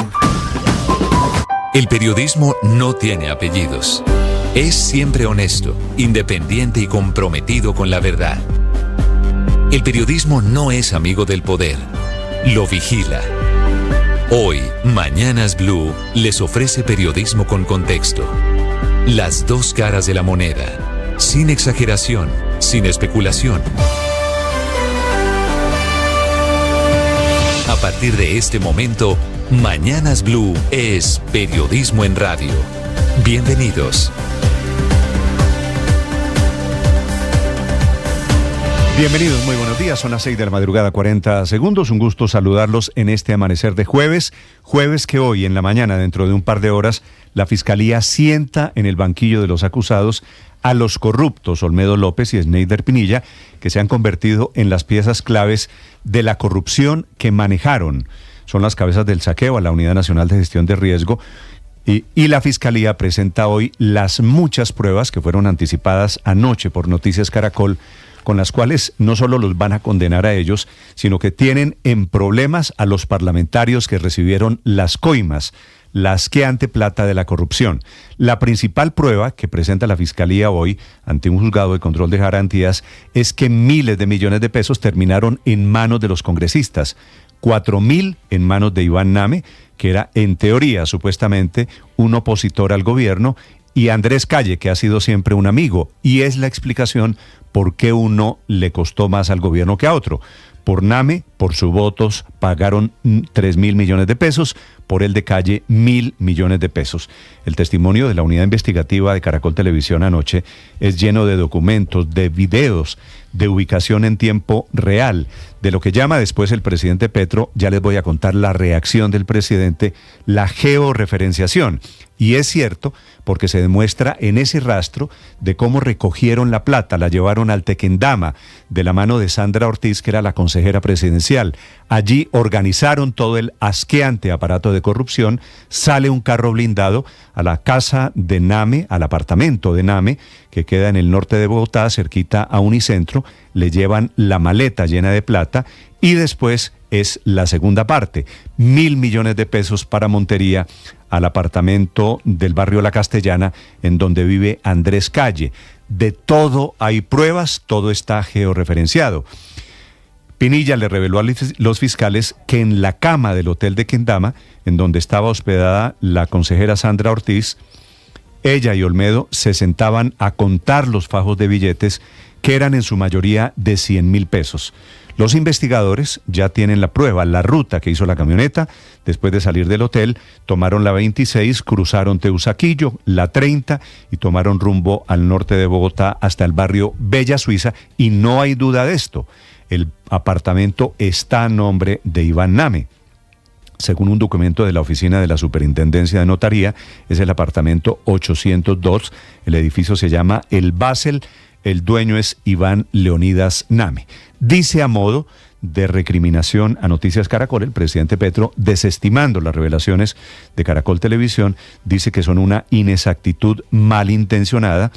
El periodismo no tiene apellidos. Es siempre honesto, independiente y comprometido con la verdad. El periodismo no es amigo del poder, lo vigila. Hoy, Mañanas Blue les ofrece periodismo con contexto. Las dos caras de la moneda, sin exageración, sin especulación. A partir de este momento, Mañanas Blue es periodismo en radio. Bienvenidos. Bienvenidos, muy buenos días. Son las 6 de la madrugada, 40 segundos. Un gusto saludarlos en este amanecer de jueves. Jueves que hoy, en la mañana, dentro de un par de horas, la Fiscalía sienta en el banquillo de los acusados a los corruptos Olmedo López y Sneider Pinilla, que se han convertido en las piezas claves de la corrupción que manejaron. Son las cabezas del saqueo a la Unidad Nacional de Gestión de Riesgo. Y la Fiscalía presenta hoy las muchas pruebas que fueron anticipadas anoche por Noticias Caracol, con las cuales no solo los van a condenar a ellos, sino que tienen en problemas a los parlamentarios que recibieron las coimas, la asqueante plata de la corrupción. La principal prueba que presenta la Fiscalía hoy ante un juzgado de control de garantías es que miles de millones de pesos terminaron en manos de los congresistas, 4.000 en manos de Iván Name, que era en teoría supuestamente un opositor al gobierno, y Andrés Calle, que ha sido siempre un amigo, y es la explicación por qué uno le costó más al gobierno que a otro. Por Name, por sus votos, pagaron 3.000 millones de pesos, por el de Calle, 1.000 millones de pesos. El testimonio de la unidad investigativa de Caracol Televisión anoche es lleno de documentos, de videos, de ubicación en tiempo real, de lo que llama después el presidente Petro. Ya les voy a contar la reacción del presidente, la georreferenciación. Y es cierto, porque se demuestra en ese rastro de cómo recogieron la plata, la llevaron al Tequendama, de la mano de Sandra Ortiz, que era la consejera presidencial. Allí organizaron todo el asqueante aparato de corrupción, sale un carro blindado a la casa de Name, al apartamento de Name, que queda en el norte de Bogotá, cerquita a Unicentro, le llevan la maleta llena de plata y después es la segunda parte, 1.000 millones de pesos para Montería, al apartamento del barrio La Castellana, en donde vive Andrés Calle. De todo hay pruebas, todo está georreferenciado. Pinilla le reveló a los fiscales que en la cama del hotel de Kendama, en donde estaba hospedada la consejera Sandra Ortiz, ella y Olmedo se sentaban a contar los fajos de billetes, que eran en su mayoría de 100.000 pesos. Los investigadores ya tienen la prueba, la ruta que hizo la camioneta. Después de salir del hotel, tomaron la 26, cruzaron Teusaquillo, la 30 y tomaron rumbo al norte de Bogotá hasta el barrio Bella Suiza. Y no hay duda de esto, el apartamento está a nombre de Iván Name. Según un documento de la oficina de la Superintendencia de Notaría, es el apartamento 802, el edificio se llama El Basel, el dueño es Iván Leonidas Name. Dice a modo de recriminación a Noticias Caracol, el presidente Petro, desestimando las revelaciones de Caracol Televisión, dice que son una inexactitud malintencionada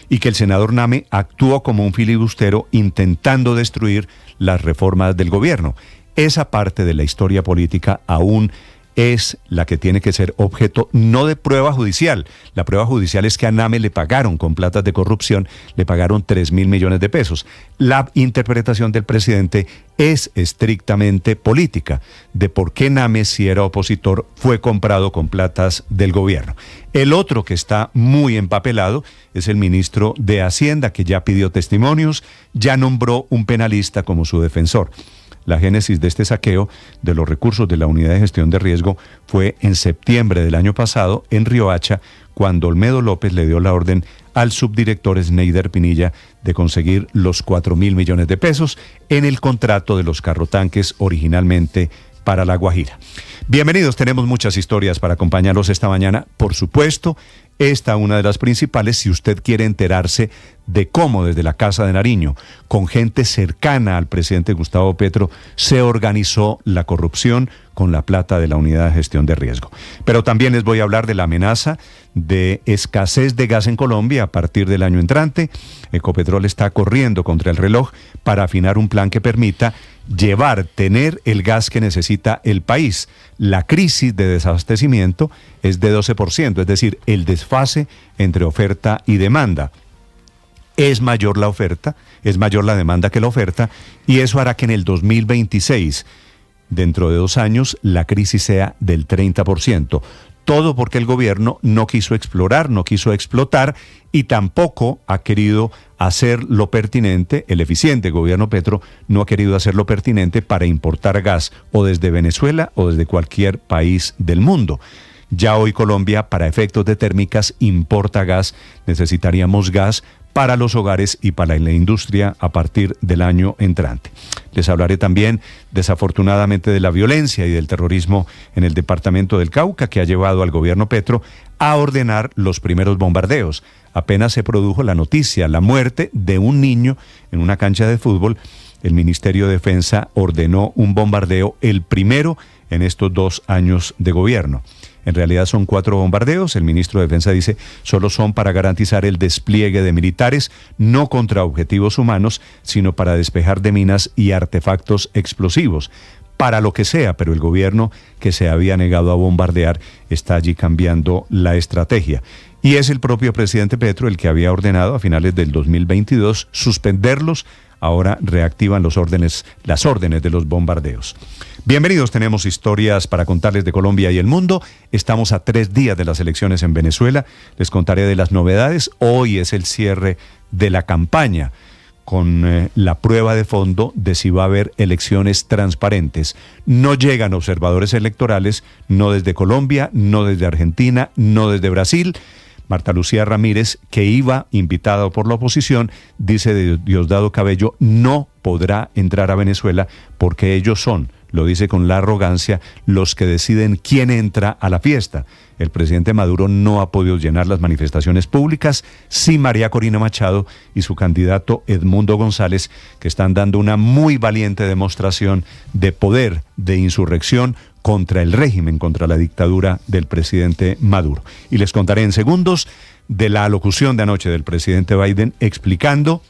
y que el senador Name actuó como un filibustero intentando destruir las reformas del gobierno. Esa parte de la historia política aún es la que tiene que ser objeto no de prueba judicial. La prueba judicial es que a Name le pagaron con platas de corrupción, le pagaron 3.000 millones de pesos. La interpretación del presidente es estrictamente política, de por qué Name, si era opositor, fue comprado con platas del gobierno. El otro que está muy empapelado es el ministro de Hacienda, que ya pidió testimonios, ya nombró un penalista como su defensor. La génesis de este saqueo de los recursos de la Unidad de Gestión de Riesgo fue en septiembre del año pasado en Riohacha, cuando Olmedo López le dio la orden al subdirector Sneider Pinilla de conseguir los 4.000 millones de pesos en el contrato de los carrotanques originalmente para La Guajira. Bienvenidos, tenemos muchas historias para acompañarlos esta mañana. Por supuesto, esta una de las principales, si usted quiere enterarse de cómo desde la Casa de Nariño, con gente cercana al presidente Gustavo Petro, se organizó la corrupción con la plata de la Unidad de Gestión de Riesgo. Pero también les voy a hablar de la amenaza de escasez de gas en Colombia a partir del año entrante. Ecopetrol está corriendo contra el reloj para afinar un plan que permita tener el gas que necesita el país. La crisis de desabastecimiento es de 12%, es decir, el desfase entre oferta y demanda. Es mayor la oferta, es mayor la demanda que la oferta, y eso hará que en el 2026, dentro de 2 años, la crisis sea del 30%. Todo porque el gobierno no quiso explorar, no quiso explotar y tampoco ha querido hacer lo pertinente. El eficiente gobierno Petro no ha querido hacer lo pertinente para importar gas o desde Venezuela o desde cualquier país del mundo. Ya hoy Colombia, para efectos de térmicas, importa gas. Necesitaríamos gas para los hogares y para la industria a partir del año entrante. Les hablaré también, desafortunadamente, de la violencia y del terrorismo en el departamento del Cauca, que ha llevado al gobierno Petro a ordenar los primeros bombardeos. Apenas se produjo la noticia, la muerte de un niño en una cancha de fútbol, el Ministerio de Defensa ordenó un bombardeo, el primero en estos 2 años de gobierno. En realidad son 4 bombardeos. El ministro de Defensa dice solo son para garantizar el despliegue de militares, no contra objetivos humanos, sino para despejar de minas y artefactos explosivos. Para lo que sea, pero el gobierno que se había negado a bombardear está allí cambiando la estrategia. Y es el propio presidente Petro el que había ordenado a finales del 2022 suspenderlos. Ahora reactivan las órdenes de los bombardeos. Bienvenidos, tenemos historias para contarles de Colombia y el mundo. Estamos a 3 días de las elecciones en Venezuela. Les contaré de las novedades. Hoy es el cierre de la campaña con la prueba de fondo de si va a haber elecciones transparentes. No llegan observadores electorales, no desde Colombia, no desde Argentina, no desde Brasil. Marta Lucía Ramírez, que iba invitada por la oposición, dice de Diosdado Cabello, no podrá entrar a Venezuela porque ellos son, lo dice con la arrogancia, los que deciden quién entra a la fiesta. El presidente Maduro no ha podido llenar las manifestaciones públicas, sí María Corina Machado y su candidato Edmundo González, que están dando una muy valiente demostración de poder, de insurrección contra el régimen, contra la dictadura del presidente Maduro. Y les contaré en segundos de la alocución de anoche del presidente Biden explicando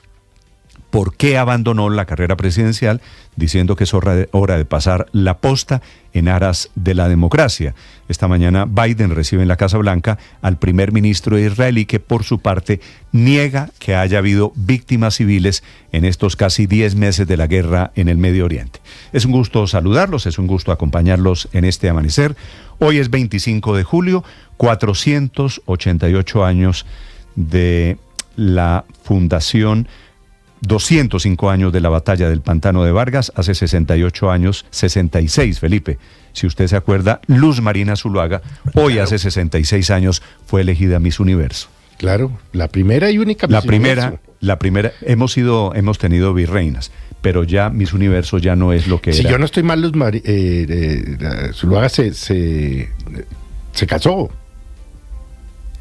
por qué abandonó la carrera presidencial, diciendo que es hora de pasar la posta en aras de la democracia. Esta mañana Biden recibe en la Casa Blanca al primer ministro israelí, que por su parte niega que haya habido víctimas civiles en estos casi 10 meses de la guerra en el Medio Oriente. Es un gusto saludarlos, es un gusto acompañarlos en este amanecer. Hoy es 25 de julio, 488 años de la fundación, 205 años de la batalla del Pantano de Vargas, hace 68 años, 66, Felipe, si usted se acuerda, Luz Marina Zuluaga, hoy hace 66 años fue elegida Miss Universo. Claro, la primera y única Miss Universo. La primera, hemos tenido virreinas, pero ya Miss Universo ya no es lo que era. Si yo no estoy mal, Luz Zuluaga se casó.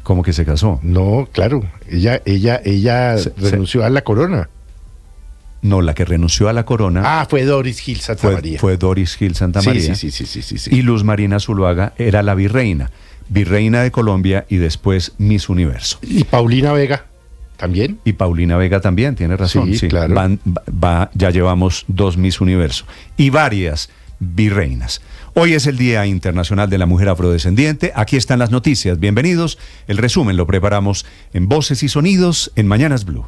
¿Cómo que se casó? No, claro, ella renunció a la corona. No, la que renunció a la corona... fue Doris Gil Santa María. Fue Doris Gil Santa María. Sí. Y Luz Marina Zuluaga era la virreina de Colombia y después Miss Universo. ¿Y Paulina Vega también? Y Paulina Vega también, tiene razón. Sí, claro. Ya llevamos 2 Miss Universo y varias virreinas. Hoy es el Día Internacional de la Mujer Afrodescendiente. Aquí están las noticias. Bienvenidos. El resumen lo preparamos en Voces y Sonidos en Mañanas Blue.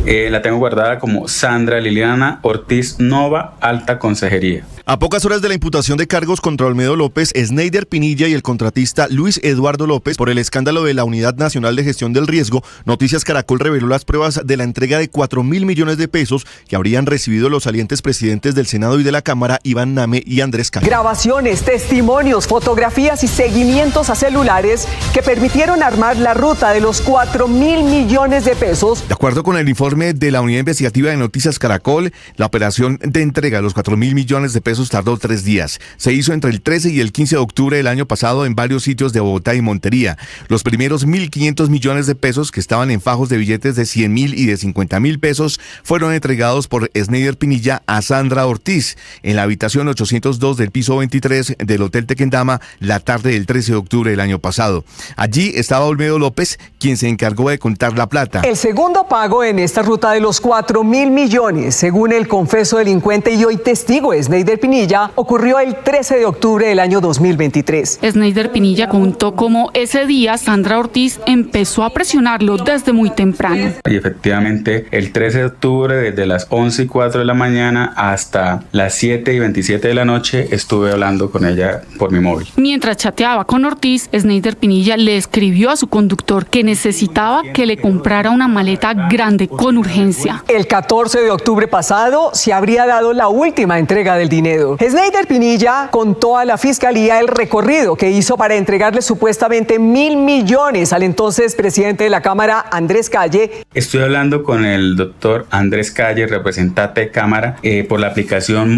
La tengo guardada como Sandra Liliana Ortiz Nova, Alta Consejería. A pocas horas de la imputación de cargos contra Olmedo López, Sneider Pinilla y el contratista Luis Eduardo López por el escándalo de la Unidad Nacional de Gestión del Riesgo, Noticias Caracol reveló las pruebas de la entrega de 4.000 millones de pesos que habrían recibido los salientes presidentes del Senado y de la Cámara, Iván Name y Andrés Calle. Grabaciones, testimonios, fotografías y seguimientos a celulares que permitieron armar la ruta de los 4.000 millones de pesos. De acuerdo con el informe de la Unidad Investigativa de Noticias Caracol, la operación de entrega de los 4.000 millones de pesos tardó 3 días. Se hizo entre el 13 y el 15 de octubre del año pasado en varios sitios de Bogotá y Montería. Los primeros 1.500 millones de pesos que estaban en fajos de billetes de 100.000 y de 50.000 pesos fueron entregados por Sneider Pinilla a Sandra Ortiz en la habitación 802 del piso 23 del Hotel Tequendama la tarde del 13 de octubre del año pasado. Allí estaba Olmedo López, quien se encargó de contar la plata. El segundo pago en esta ruta de los 4.000 millones, según el confeso delincuente y hoy testigo Sneider Pinilla, ocurrió el 13 de octubre del año 2023. Sneider Pinilla contó cómo ese día Sandra Ortiz empezó a presionarlo desde muy temprano. Y efectivamente, el 13 de octubre, desde las 11:04 de la mañana hasta las 7:27 de la noche, estuve hablando con ella por mi móvil. Mientras chateaba con Ortiz, Sneider Pinilla le escribió a su conductor que necesitaba que le comprara una maleta grande con urgencia. El 14 de octubre pasado se habría dado la última entrega del dinero. Sneider Pinilla contó a la fiscalía el recorrido que hizo para entregarle supuestamente 1.000 millones al entonces presidente de la Cámara, Andrés Calle. Estoy hablando con el doctor Andrés Calle, representante de Cámara, por la aplicación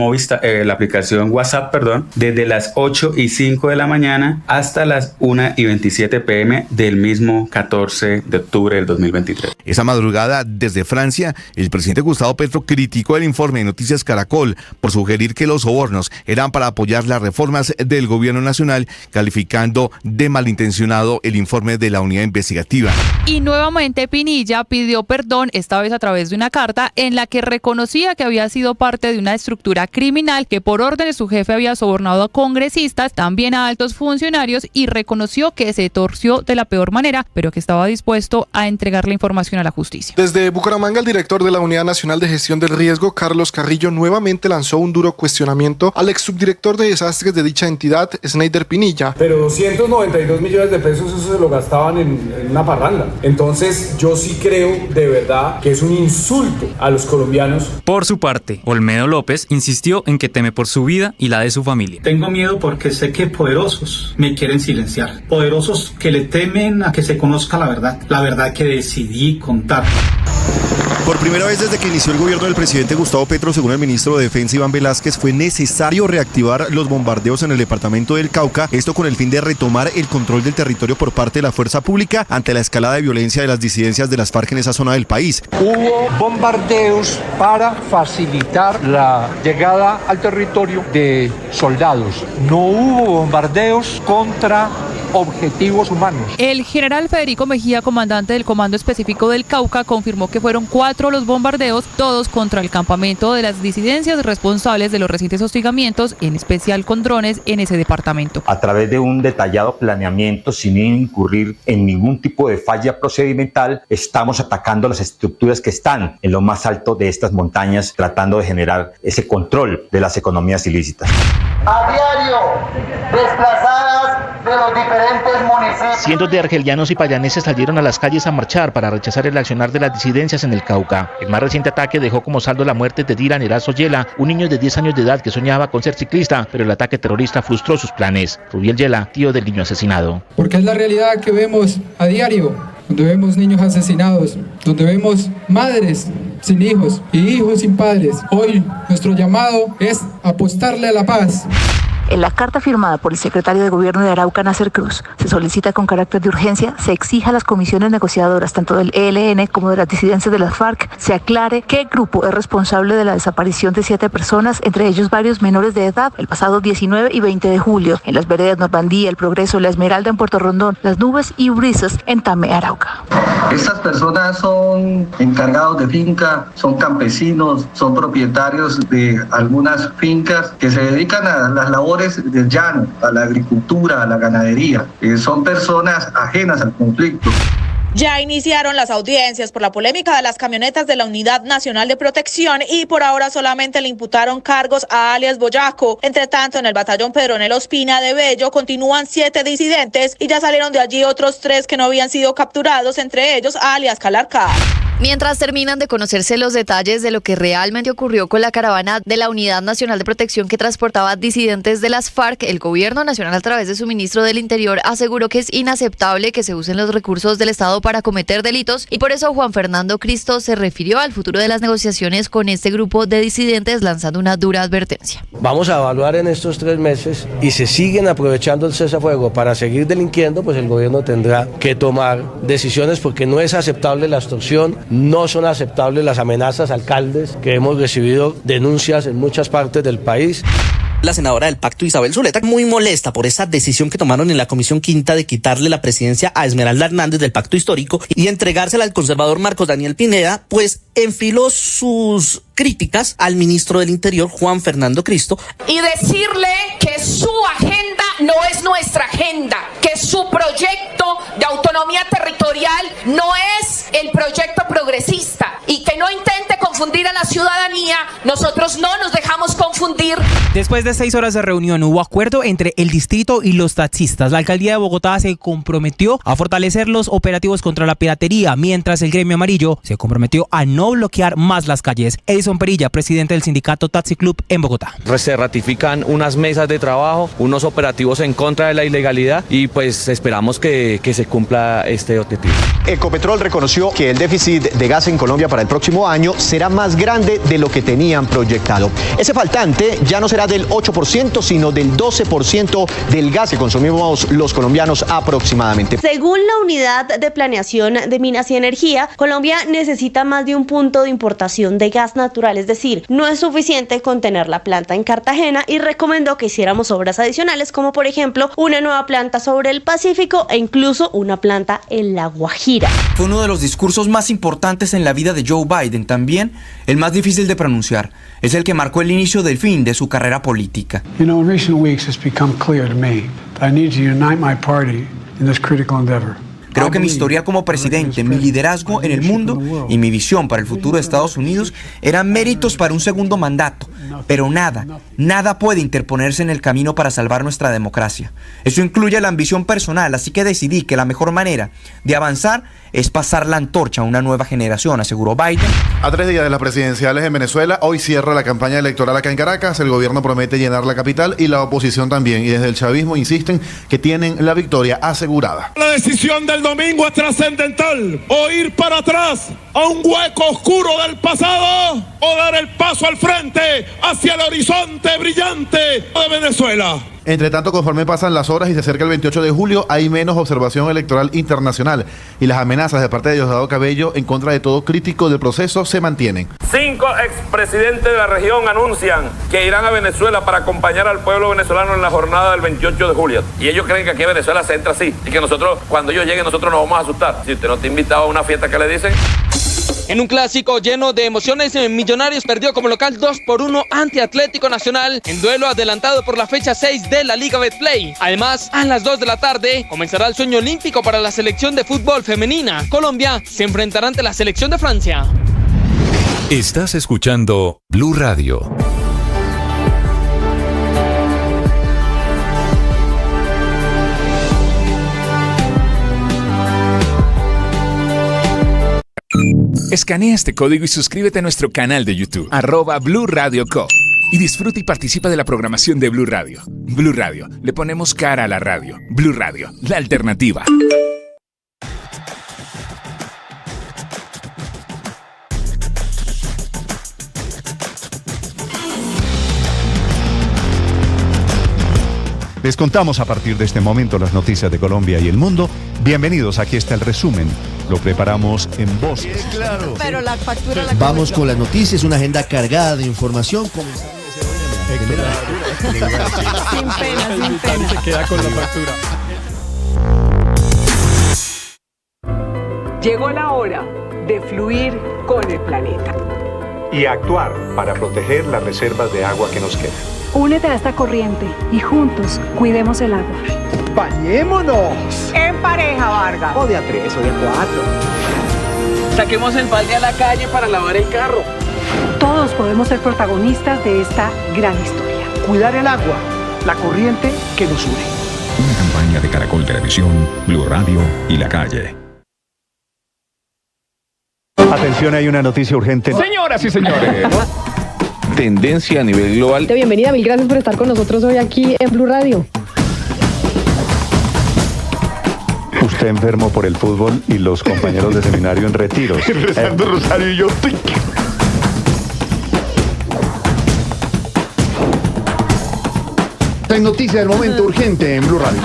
WhatsApp, desde las 8:05 de la mañana hasta las 1:27 p.m. del mismo 14 de octubre del 2023. Esa madrugada, desde Francia, el presidente Gustavo Petro criticó el informe de Noticias Caracol por sugerir que los sobornos eran para apoyar las reformas del gobierno nacional, calificando de malintencionado el informe de la unidad investigativa. Y nuevamente Pinilla pidió perdón, esta vez a través de una carta en la que reconocía que había sido parte de una estructura criminal que por orden de su jefe había sobornado a congresistas, también a altos funcionarios, y reconoció que se torció de la peor manera, pero que estaba dispuesto a entregar la información a la justicia. Desde Bucaramanga, el director de la Unidad Nacional de Gestión del Riesgo, Carlos Carrillo, nuevamente lanzó un duro cuestionamiento al ex subdirector de desastres de dicha entidad, Sneider Pinilla. Pero 292 millones de pesos, eso se lo gastaban en una parranda. Entonces, yo sí creo de verdad que es un insulto a los colombianos. Por su parte, Olmedo López insistió en que teme por su vida y la de su familia. Tengo miedo porque sé que poderosos me quieren silenciar. Poderosos que le temen a que se conozca la verdad que decidí contar. Por primera vez desde que inició el gobierno del presidente Gustavo Petro, según el ministro de Defensa Iván Velázquez, fue necesario reactivar los bombardeos en el departamento del Cauca, esto con el fin de retomar el control del territorio por parte de la fuerza pública ante la escalada de violencia de las disidencias de las FARC en esa zona del país. Hubo bombardeos para facilitar la llegada al territorio de soldados. No hubo bombardeos contra objetivos humanos. El general Federico Mejía, comandante del Comando Específico del Cauca, confirmó que fueron 4 los bombardeos, todos contra el campamento de las disidencias responsables de los recientes hostigamientos, en especial con drones en ese departamento. A través de un detallado planeamiento, sin incurrir en ningún tipo de falla procedimental, estamos atacando las estructuras que están en lo más alto de estas montañas, tratando de generar ese control de las economías ilícitas. A diario, desplazadas de los diferentes municipios. Cientos de argelianos y payaneses salieron a las calles a marchar para rechazar el accionar de las disidencias en el Cauca. El más reciente ataque dejó como saldo la muerte de Dylan Erazo Yela, un niño de 10 años de edad que soñaba con ser ciclista, pero el ataque terrorista frustró sus planes. Rubiel Yela, tío del niño asesinado. Porque es la realidad que vemos a diario, donde vemos niños asesinados, donde vemos madres sin hijos y hijos sin padres. Hoy nuestro llamado es apostarle a la paz. En la carta firmada por el secretario de Gobierno de Arauca, Nasser Cruz, se solicita con carácter de urgencia se exija a las comisiones negociadoras, tanto del ELN como de las disidencias de las FARC, se aclare qué grupo es responsable de la desaparición de 7 personas, entre ellos varios menores de edad, el pasado 19 y 20 de julio, en las veredas Normandía, El Progreso, La Esmeralda en Puerto Rondón, Las Nubes y Brisas en Tame, Arauca. Estas personas son encargados de finca, son campesinos, son propietarios de algunas fincas que se dedican a las labores del llano, a la agricultura, a la ganadería. Son personas ajenas al conflicto. Ya iniciaron las audiencias por la polémica de las camionetas de la Unidad Nacional de Protección y por ahora solamente le imputaron cargos a alias Boyaco. Entre tanto, en el batallón Pedronel Ospina de Bello continúan 7 disidentes y ya salieron de allí otros 3 que no habían sido capturados, entre ellos alias Calarcá. Mientras terminan de conocerse los detalles de lo que realmente ocurrió con la caravana de la Unidad Nacional de Protección que transportaba disidentes de las FARC, el Gobierno Nacional, a través de su ministro del Interior, aseguró que es inaceptable que se usen los recursos del Estado para cometer delitos y por eso Juan Fernando Cristo se refirió al futuro de las negociaciones con este grupo de disidentes, lanzando una dura advertencia. Vamos a evaluar en estos 3 meses y se siguen aprovechando el cese-fuego para seguir delinquiendo, pues el gobierno tendrá que tomar decisiones porque no es aceptable la extorsión. No son aceptables las amenazas a alcaldes, que hemos recibido denuncias en muchas partes del país. La senadora del Pacto, Isabel Zuleta, muy molesta por esa decisión que tomaron en la Comisión Quinta de quitarle la presidencia a Esmeralda Hernández del Pacto Histórico y entregársela al conservador Marcos Daniel Pineda, pues enfiló sus críticas al ministro del Interior, Juan Fernando Cristo. Y decirle que su agenda no es nuestra agenda, que su proyecto de autonomía territorial no es el proyecto progresista y que no intente confundir a la ciudadanía. Nosotros no nos dejamos confundir. Después de 6 horas de reunión hubo acuerdo entre el distrito y los taxistas. La alcaldía de Bogotá se comprometió a fortalecer los operativos contra la piratería, mientras el gremio amarillo se comprometió a no bloquear más las calles. Edison Perilla, presidente del sindicato Taxi Club en Bogotá. Se ratifican unas mesas de trabajo, unos operativos en contra de la ilegalidad y pues esperamos que se cumpla este objetivo. Ecopetrol reconoció que el déficit de gas en Colombia para el próximo año será más grande de lo que tenían proyectado. Ese faltante ya no será del 8%, sino del 12% del gas que consumimos los colombianos aproximadamente. Según la Unidad de Planeación de Minas y Energía, Colombia necesita más de un punto de importación de gas natural, es decir, no es suficiente con tener la planta en Cartagena y recomendó que hiciéramos obras adicionales como por ejemplo una nueva planta sobre el Pacífico e incluso una planta en La Guajira. Fue uno de los discursos más importantes en la vida de Joe Biden, también el más difícil de pronunciar. Es el que marcó el inicio del fin de su carrera política. In recent weeks it's become clear to me that I need to unite my party in this critical endeavor. Creo que mi historia como presidente, mi liderazgo en el mundo y mi visión para el futuro de Estados Unidos eran méritos para un segundo mandato, pero nada puede interponerse en el camino para salvar nuestra democracia. Eso incluye la ambición personal, así que decidí que la mejor manera de avanzar es pasar la antorcha a una nueva generación, aseguró Biden. A 3 días de las presidenciales en Venezuela, hoy cierra la campaña electoral acá en Caracas. El gobierno promete llenar la capital y la oposición también. Y desde el chavismo insisten que tienen la victoria asegurada. La decisión del domingo es trascendental. O ir para atrás a un hueco oscuro del pasado o dar el paso al frente hacia el horizonte brillante de Venezuela. Entre tanto, conforme pasan las horas y se acerca el 28 de julio, hay menos observación electoral internacional y las amenazas de parte de Diosdado Cabello en contra de todo crítico del proceso se mantienen. 5 expresidentes de la región anuncian que irán a Venezuela para acompañar al pueblo venezolano en la jornada del 28 de julio. Y ellos creen que aquí en Venezuela se entra así y que nosotros, cuando ellos lleguen, nosotros nos vamos a asustar. Si usted no está invitado a una fiesta, ¿qué le dicen? En un clásico lleno de emociones, Millonarios perdió como local 2-1 ante Atlético Nacional en duelo adelantado por la fecha 6 de la Liga Betplay. Además, a las 2 de la tarde comenzará el sueño olímpico para la selección de fútbol femenina. Colombia se enfrentará ante la selección de Francia. Estás escuchando Blue Radio. Escanea este código y suscríbete a nuestro canal de YouTube, @Blue Radio Co. Y disfruta y participa de la programación de Blue Radio. Blue Radio, le ponemos cara a la radio. Blue Radio, la alternativa. Les contamos a partir de este momento las noticias de Colombia y el mundo. Bienvenidos, aquí está el resumen. Lo preparamos en voz. Claro. Pero la factura la Vamos con las noticias, una agenda cargada de información. Sin pena, sin pena. Se queda con la factura. Llegó la hora de fluir con el planeta. Y actuar para proteger las reservas de agua que nos quedan. Únete a esta corriente y juntos cuidemos el agua. ¡Bañémonos! En pareja, Vargas. O de a 3 o de a 4. Saquemos el balde a la calle para lavar el carro. Todos podemos ser protagonistas de esta gran historia. Cuidar el agua, la corriente que nos une. Una campaña de Caracol Televisión, Blue Radio y La Calle. Atención, hay una noticia urgente. Señoras y señores. Tendencia a nivel global. Bienvenida, mil gracias por estar con nosotros hoy aquí en Blue Radio. Usted enfermo por el fútbol y los compañeros de seminario en retiros. Rezando rosario y yo. Hay noticia del momento urgente en Blue Radio.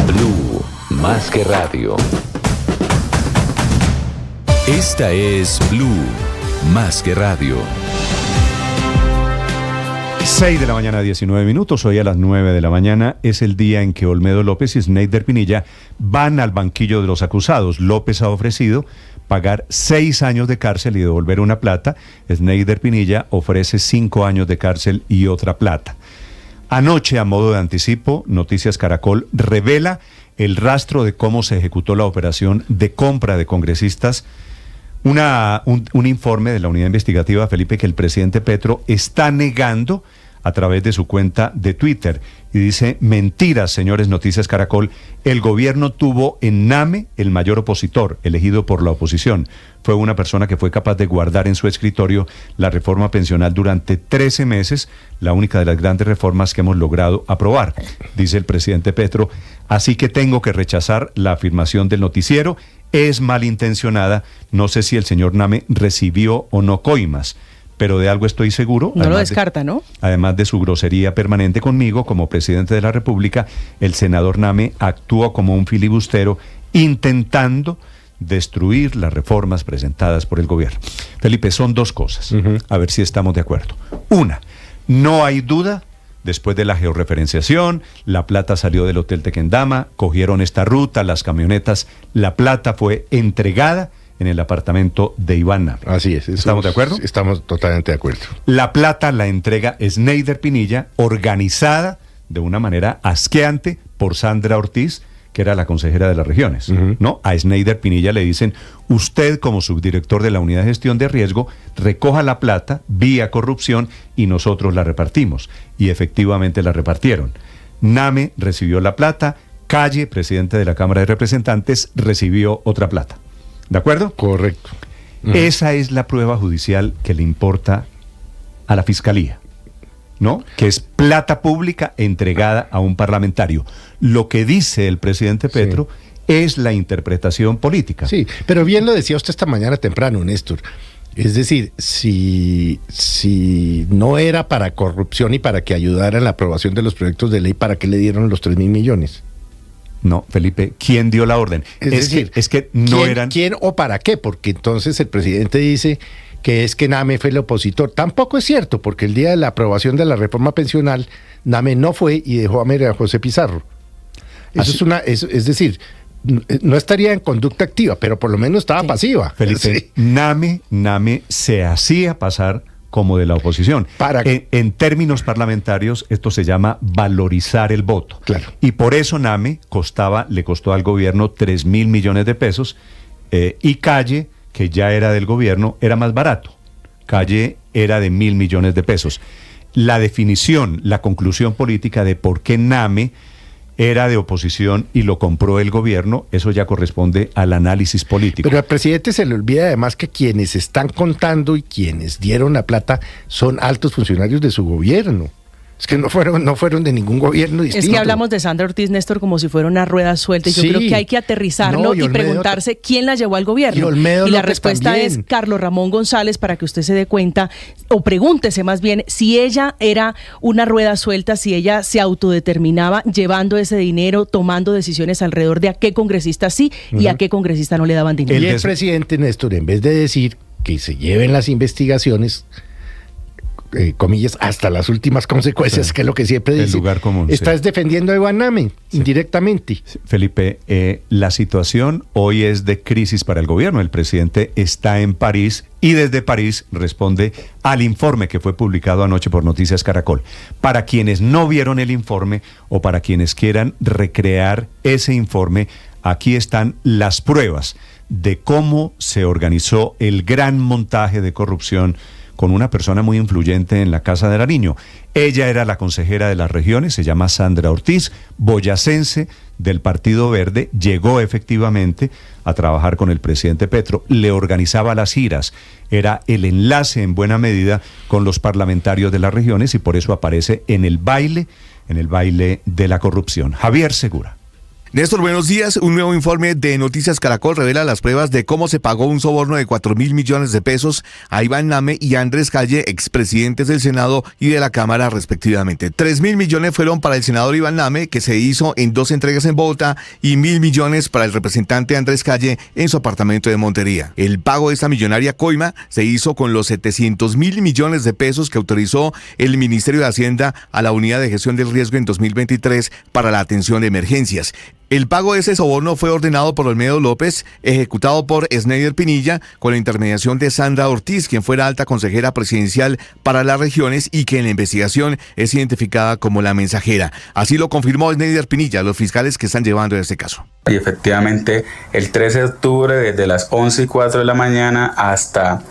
Blue, más que radio. Esta es Blue, más que radio. 6 de la mañana, 19 minutos. Hoy a las 9 de la mañana es el día en que Olmedo López y Sneider Pinilla van al banquillo de los acusados. López ha ofrecido pagar 6 años de cárcel y devolver una plata. Sneider Pinilla ofrece 5 años de cárcel y otra plata. Anoche, a modo de anticipo, Noticias Caracol revela el rastro de cómo se ejecutó la operación de compra de congresistas. Un informe de la unidad investigativa, Felipe, que el presidente Petro está negando a través de su cuenta de Twitter. Y dice: mentiras, señores Noticias Caracol, el gobierno tuvo en Name el mayor opositor, elegido por la oposición. Fue una persona que fue capaz de guardar en su escritorio la reforma pensional durante 13 meses, la única de las grandes reformas que hemos logrado aprobar, dice el presidente Petro. Así que tengo que rechazar la afirmación del noticiero, es malintencionada, no sé si el señor Name recibió o no coimas, pero de algo estoy seguro. No lo descarta, ¿no? Además de su grosería permanente conmigo como presidente de la República, el senador Name actuó como un filibustero intentando destruir las reformas presentadas por el gobierno. Felipe, son dos cosas, a ver si estamos de acuerdo. Una, no hay duda, después de la georreferenciación, la plata salió del Hotel Tequendama, cogieron esta ruta, las camionetas, la plata fue entregada en el apartamento de Ivana. Así es. ¿Estamos de acuerdo? Estamos totalmente de acuerdo. La plata la entrega Sneider Pinilla, organizada de una manera asqueante por Sandra Ortiz, que era la consejera de las regiones, ¿no? A Sneider Pinilla le dicen: usted, como subdirector de la unidad de gestión de riesgo, recoja la plata vía corrupción y nosotros la repartimos. Y efectivamente la repartieron. Name recibió la plata, Calle, presidente de la Cámara de Representantes, recibió otra plata. ¿De acuerdo? Correcto. Esa es la prueba judicial que le importa a la Fiscalía, ¿no? Que es plata pública entregada a un parlamentario. Lo que dice el presidente Petro es la interpretación política. Sí, pero bien lo decía usted esta mañana temprano, Néstor. Es decir, si no era para corrupción y para que ayudara en la aprobación de los proyectos de ley, ¿para qué le dieron los 3.000 millones? No, Felipe, ¿quién dio la orden? Es que no eran... ¿Quién o para qué? Porque entonces el presidente dice que es que Name fue el opositor. Tampoco es cierto, porque el día de la aprobación de la reforma pensional, Name no fue y dejó a María José Pizarro. Es decir, no estaría en conducta activa, pero por lo menos estaba pasiva. Felipe, Name se hacía pasar como de la oposición. En términos parlamentarios, esto se llama valorizar el voto. Claro. Y por eso Name le costó al gobierno 3.000 millones de pesos, y Calle, que ya era del gobierno, era más barato. Calle era de 1.000 millones de pesos. La definición, la conclusión política de por qué Name era de oposición y lo compró el gobierno, eso ya corresponde al análisis político. Pero al presidente se le olvida además que quienes están contando y quienes dieron la plata son altos funcionarios de su gobierno. Es que no fueron de ningún gobierno distinto. Es que hablamos de Sandra Ortiz, Néstor, como si fuera una rueda suelta. Y yo creo que hay que aterrizarlo y preguntarse quién la llevó al gobierno. Y la respuesta es Carlos Ramón González, para que usted se dé cuenta, o pregúntese más bien, si ella era una rueda suelta, si ella se autodeterminaba llevando ese dinero, tomando decisiones alrededor de a qué congresista sí y a qué congresista no le daban dinero. El presidente, Néstor, en vez de decir que se lleven las investigaciones, comillas, hasta las últimas consecuencias, sí, que es lo que siempre dice. El lugar común. Estás defendiendo a Iván Name, sí, indirectamente. Felipe, la situación hoy es de crisis para el gobierno. El presidente está en París y desde París responde al informe que fue publicado anoche por Noticias Caracol. Para quienes no vieron el informe o para quienes quieran recrear ese informe, aquí están las pruebas de cómo se organizó el gran montaje de corrupción con una persona muy influyente en la Casa de Nariño. Ella era la consejera de las regiones, se llama Sandra Ortiz, boyacense del Partido Verde, llegó efectivamente a trabajar con el presidente Petro, le organizaba las giras, era el enlace en buena medida con los parlamentarios de las regiones y por eso aparece en el baile de la corrupción. Javier Segura. Néstor, buenos días. Un nuevo informe de Noticias Caracol revela las pruebas de cómo se pagó un soborno de 4.000 millones de pesos a Iván Name y a Andrés Calle, expresidentes del Senado y de la Cámara respectivamente. 3.000 millones fueron para el senador Iván Name, que se hizo en 2 entregas en Bogotá, y 1.000 millones para el representante Andrés Calle en su apartamento de Montería. El pago de esta millonaria coima se hizo con los 700.000 millones de pesos que autorizó el Ministerio de Hacienda a la Unidad de Gestión del Riesgo en 2023 para la atención de emergencias. El pago de ese soborno fue ordenado por Olmedo López, ejecutado por Sneider Pinilla, con la intermediación de Sandra Ortiz, quien fuera alta consejera presidencial para las regiones y que en la investigación es identificada como la mensajera. Así lo confirmó Sneider Pinilla, los fiscales que están llevando este caso. Y efectivamente, el 13 de octubre, desde las 11:04 de la mañana hasta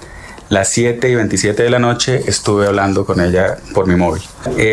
las 7:27 de la noche, estuve hablando con ella por mi móvil.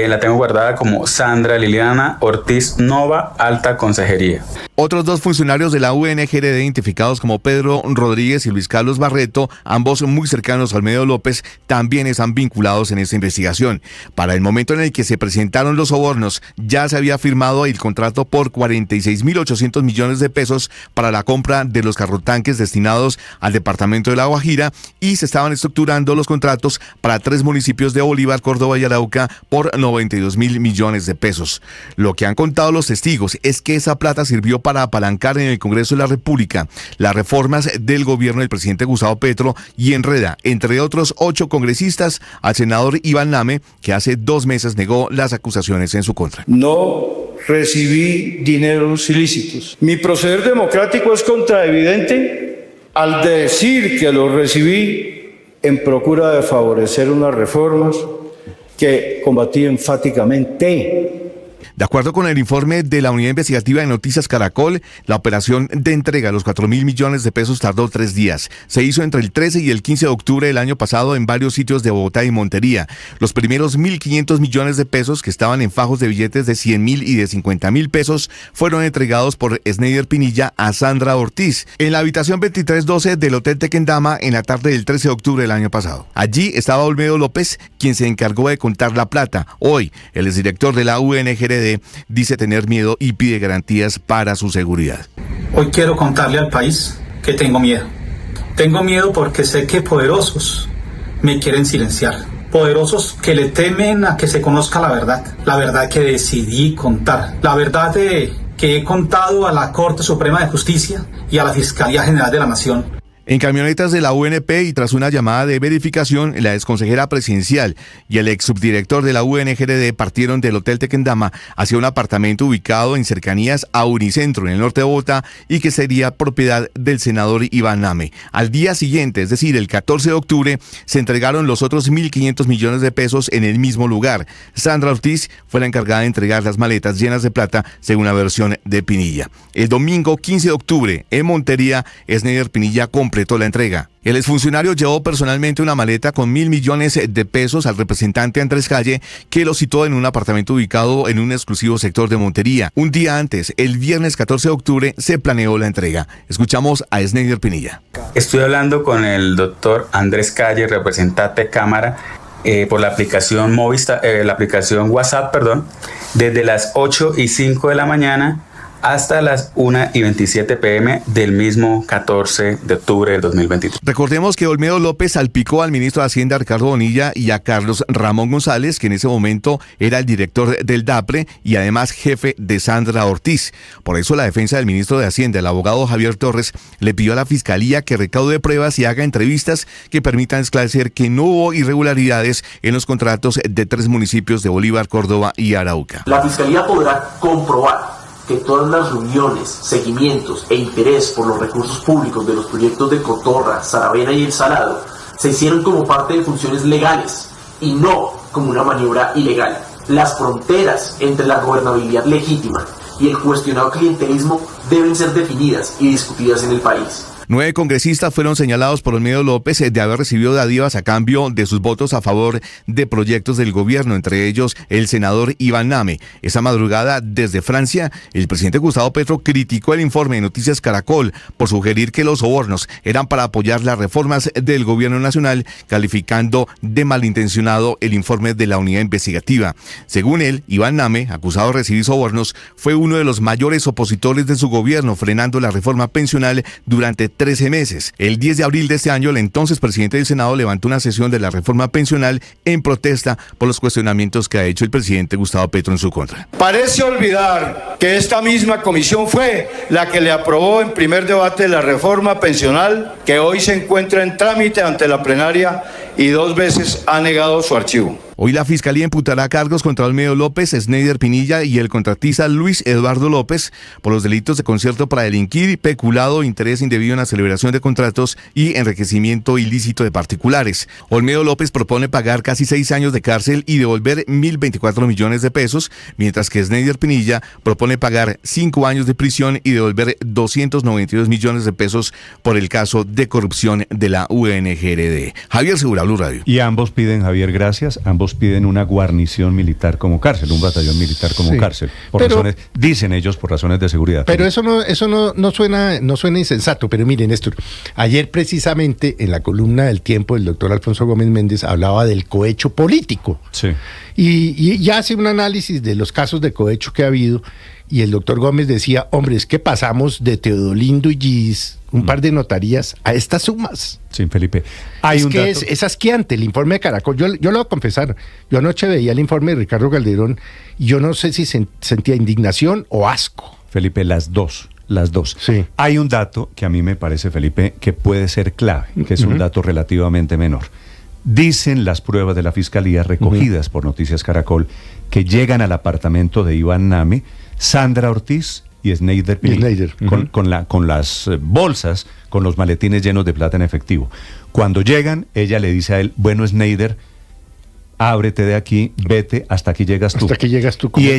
La tengo guardada como Sandra Liliana Ortiz Nova, alta consejería. Otros 2 funcionarios de la UNGRD identificados como Pedro Rodríguez y Luis Carlos Barreto, ambos muy cercanos a Olmedo López, también están vinculados en esta investigación. Para el momento en el que se presentaron los sobornos, ya se había firmado el contrato por 46.800 millones de pesos para la compra de los carrotanques destinados al departamento de La Guajira y se estaban estructurando los contratos para 3 municipios de Bolívar, Córdoba y Arauca por 92.000 millones de pesos. Lo que han contado los testigos es que esa plata sirvió para apalancar en el Congreso de la República las reformas del gobierno del presidente Gustavo Petro y enreda, entre otros 8 congresistas, al senador Iván Name, que hace 2 meses negó las acusaciones en su contra. No recibí dineros ilícitos. Mi proceder democrático es contraevidente al decir que lo recibí en procura de favorecer unas reformas que combatí enfáticamente. De acuerdo con el informe de la Unidad Investigativa de Noticias Caracol, la operación de entrega de los 4.000 millones de pesos tardó 3 días. Se hizo entre el 13 y el 15 de octubre del año pasado en varios sitios de Bogotá y Montería. Los primeros 1.500 millones de pesos que estaban en fajos de billetes de 100.000 y de 50.000 pesos fueron entregados por Sneider Pinilla a Sandra Ortiz en la habitación 2312 del Hotel Tequendama en la tarde del 13 de octubre del año pasado. Allí estaba Olmedo López, quien se encargó de contar la plata. Hoy, el exdirector de la UNGRD dice tener miedo y pide garantías para su seguridad. Hoy quiero contarle al país que tengo miedo. Tengo miedo porque sé que poderosos me quieren silenciar. Poderosos que le temen a que se conozca la verdad que decidí contar, la verdad que he contado a la Corte Suprema de Justicia y a la Fiscalía General de la Nación. En camionetas de la UNP y tras una llamada de verificación, la exconsejera presidencial y el ex subdirector de la UNGRD partieron del Hotel Tequendama hacia un apartamento ubicado en cercanías a Unicentro, en el norte de Bogotá, y que sería propiedad del senador Iván Name. Al día siguiente, es decir, el 14 de octubre, se entregaron los otros 1.500 millones de pesos en el mismo lugar. Sandra Ortiz fue la encargada de entregar las maletas llenas de plata, según la versión de Pinilla. El domingo 15 de octubre, en Montería, Sneider Pinilla completó la entrega. El exfuncionario llevó personalmente una maleta con 1.000 millones de pesos al representante Andrés Calle, que lo citó en un apartamento ubicado en un exclusivo sector de Montería. Un día antes, el viernes 14 de octubre, se planeó la entrega. Escuchamos a Sneider Pinilla. Estoy hablando con el doctor Andrés Calle, representante de Cámara, por la aplicación WhatsApp, desde las 8:05 de la mañana hasta las 1:27 p.m. del mismo 14 de octubre del 2023. Recordemos que Olmedo López salpicó al ministro de Hacienda Ricardo Bonilla y a Carlos Ramón González, que en ese momento era el director del DAPRE y además jefe de Sandra Ortiz. Por eso la defensa del ministro de Hacienda, el abogado Javier Torres, le pidió a la Fiscalía que recaude pruebas y haga entrevistas que permitan esclarecer que no hubo irregularidades en los contratos de 3 municipios de Bolívar, Córdoba y Arauca. La Fiscalía podrá comprobar que todas las reuniones, seguimientos e interés por los recursos públicos de los proyectos de Cotorra, Saravena y El Salado se hicieron como parte de funciones legales y no como una maniobra ilegal. Las fronteras entre la gobernabilidad legítima y el cuestionado clientelismo deben ser definidas y discutidas en el país. 9 congresistas fueron señalados por Olmedo López de haber recibido dádivas a cambio de sus votos a favor de proyectos del gobierno, entre ellos el senador Iván Name. Esa madrugada, desde Francia, el presidente Gustavo Petro criticó el informe de Noticias Caracol por sugerir que los sobornos eran para apoyar las reformas del gobierno nacional, calificando de malintencionado el informe de la unidad investigativa. Según él, Iván Name, acusado de recibir sobornos, fue uno de los mayores opositores de su gobierno, frenando la reforma pensional durante 13 meses. El 10 de abril de este año, el entonces presidente del Senado levantó una sesión de la reforma pensional en protesta por los cuestionamientos que ha hecho el presidente Gustavo Petro en su contra. Parece olvidar que esta misma comisión fue la que le aprobó en primer debate la reforma pensional que hoy se encuentra en trámite ante la plenaria y 2 veces ha negado su archivo. Hoy la Fiscalía imputará cargos contra Olmedo López, Sneider Pinilla y el contratista Luis Eduardo López por los delitos de concierto para delinquir, peculado, interés indebido en la celebración de contratos y enriquecimiento ilícito de particulares. Olmedo López propone pagar casi 6 años de cárcel y devolver 1.024 millones de pesos, mientras que Sneider Pinilla propone pagar 5 años de prisión y devolver 292 millones de pesos por el caso de corrupción de la UNGRD. Javier Segura, Blue Radio. Y ambos piden, Javier, gracias, ambos piden una guarnición militar como cárcel, un batallón militar como cárcel, razones, dicen ellos, por razones de seguridad. Pero eso no suena insensato. Pero miren, Néstor, ayer precisamente en la columna del Tiempo el doctor Alfonso Gómez Méndez hablaba del cohecho político. Sí. Y hace un análisis de los casos de cohecho que ha habido, y el doctor Gómez decía, hombre, es que pasamos de Teodolindo y Gis, un par de notarías, a estas sumas. Sí, Felipe. Es asqueante el informe de Caracol. Yo lo voy a confesar, yo anoche veía el informe de Ricardo Calderón y yo no sé si sentía indignación o asco. Felipe, las dos. Sí. Hay un dato que a mí me parece, Felipe, que puede ser clave, que es un dato relativamente menor. Dicen las pruebas de la Fiscalía recogidas por Noticias Caracol que llegan al apartamento de Iván Name, Sandra Ortiz y Sneider Pinilla, con las bolsas, con los maletines llenos de plata en efectivo. Cuando llegan, ella le dice a él, bueno, Sneider, ábrete de aquí, vete, hasta aquí llegas tú. Hasta aquí llegas tú. Y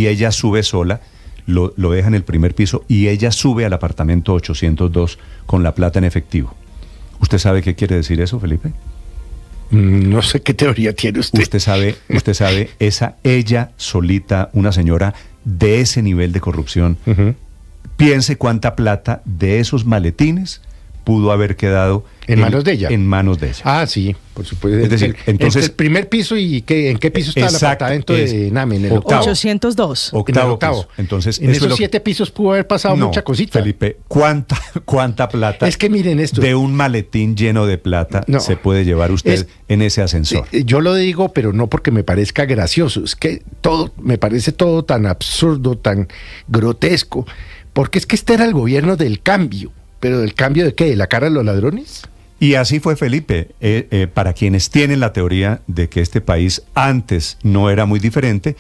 ella sube sola, lo deja en el primer piso y ella sube al apartamento 802 con la plata en efectivo. ¿Usted sabe qué quiere decir eso, Felipe? No sé qué teoría tiene usted. Usted sabe, ella solita, una señora de ese nivel de corrupción, piense cuánta plata de esos maletines pudo haber quedado en manos de ella. En manos de ella. Ah, sí, por supuesto. Es decir, entonces el primer piso y ¿en qué piso está el apartamento de Name? En el octavo. 802. Octavo. Entonces, en esos 7 pisos pudo haber pasado mucha cosita. Felipe, ¿cuánta plata? Es que miren esto. De un maletín lleno de plata se puede llevar usted en ese ascensor. Yo lo digo, pero no porque me parezca gracioso. Es que me parece todo tan absurdo, tan grotesco. Porque es que este era el gobierno del cambio. ¿Pero del cambio de qué? ¿De la cara de los ladrones? Y así fue, Felipe. Para quienes tienen la teoría de que este país antes no era muy diferente,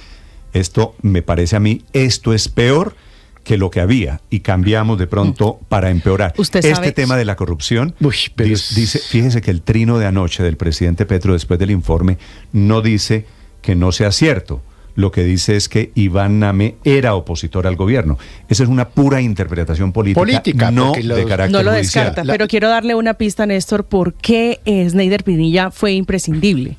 esto me parece a mí, esto es peor que lo que había y cambiamos de pronto para empeorar. Este tema de la corrupción, dice, fíjese que el trino de anoche del presidente Petro después del informe no dice que no sea cierto. Lo que dice es que Iván Name era opositor al gobierno. Esa es una pura interpretación política no de carácter no lo judicial. descarta, pero quiero darle una pista, Néstor, por qué Sneider Pinilla fue imprescindible.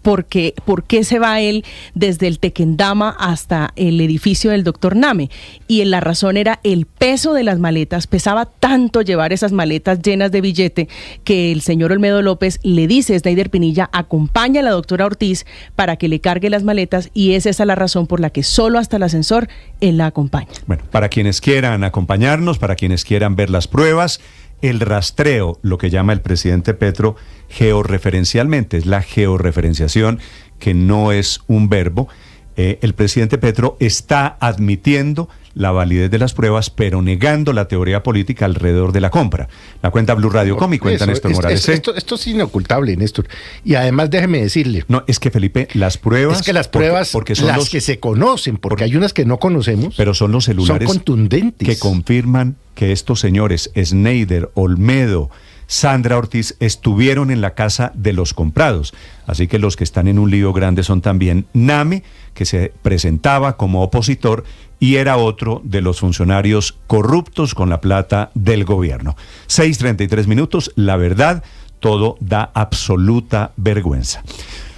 ¿por qué se va él desde el Tequendama hasta el edificio del doctor Name? Y la razón era el peso de las maletas. Pesaba tanto llevar esas maletas llenas de billete que el señor Olmedo López le dice a Snyder Pinilla, acompaña a la doctora Ortiz para que le cargue las maletas, y es esa la razón por la que solo hasta el ascensor él la acompaña. Bueno, para quienes quieran acompañarnos, para quienes quieran ver las pruebas, el rastreo, lo que llama el presidente Petro georreferencialmente, es la georreferenciación, que no es un verbo. El presidente Petro está admitiendo la validez de las pruebas, pero negando la teoría política alrededor de la compra. La cuenta Blue Radio Com y cuenta Néstor Morales. Esto es inocultable, Néstor. Y además déjeme decirle. No, es que Felipe, las pruebas. Es que las pruebas, porque son las que se conocen, porque hay unas que no conocemos. Pero son los celulares son contundentes, que confirman que estos señores, Snyder, Olmedo, Sandra Ortiz, estuvieron en la casa de los comprados. Así que los que están en un lío grande son también Name, que se presentaba como opositor y era otro de los funcionarios corruptos con la plata del gobierno. 6:33 minutos, la verdad, todo da absoluta vergüenza.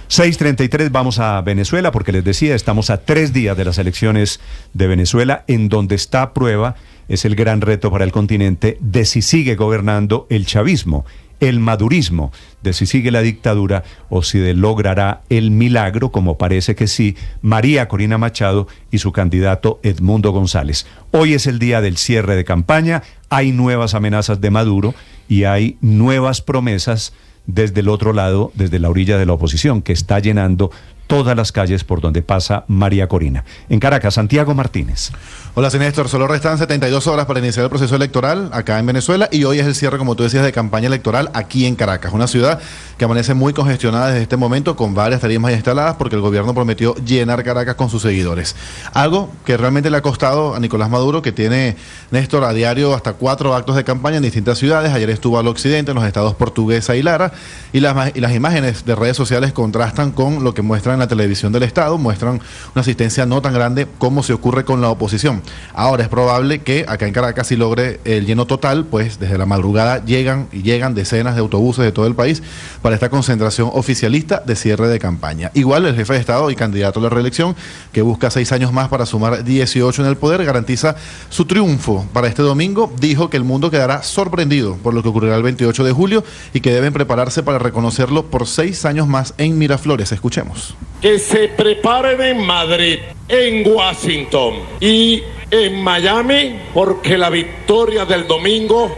6:33, vamos a Venezuela, porque les decía, estamos a 3 días de las elecciones de Venezuela, en donde está a prueba, es el gran reto para el continente, de si sigue gobernando el chavismo, el madurismo, de si sigue la dictadura o si logrará el milagro, como parece que sí, María Corina Machado y su candidato Edmundo González. Hoy es el día del cierre de campaña, hay nuevas amenazas de Maduro y hay nuevas promesas desde el otro lado, desde la orilla de la oposición, que está llenando todas las calles por donde pasa María Corina. En Caracas, Santiago Martínez. Hola, señor Néstor. Solo restan 72 horas para iniciar el proceso electoral acá en Venezuela y hoy es el cierre, como tú decías, de campaña electoral aquí en Caracas, una ciudad que amanece muy congestionada desde este momento, con varias tarimas ya instaladas, porque el gobierno prometió llenar Caracas con sus seguidores. Algo que realmente le ha costado a Nicolás Maduro, que tiene, Néstor, a diario hasta 4 actos de campaña en distintas ciudades. Ayer estuvo al occidente, en los estados Portuguesa y Lara, y las imágenes de redes sociales contrastan con lo que muestran en la televisión del Estado, muestran una asistencia no tan grande como se ocurre con la oposición. Ahora es probable que acá en Caracas sí logre el lleno total, pues desde la madrugada llegan decenas de autobuses de todo el país para esta concentración oficialista de cierre de campaña. Igual el jefe de Estado y candidato a la reelección, que busca 6 años más para sumar 18 en el poder, garantiza su triunfo para este domingo. Dijo que el mundo quedará sorprendido por lo que ocurrirá el 28 de julio y que deben prepararse para reconocerlo por 6 años más en Miraflores. Escuchemos. Que se preparen en Madrid, en Washington y en Miami, porque la victoria del domingo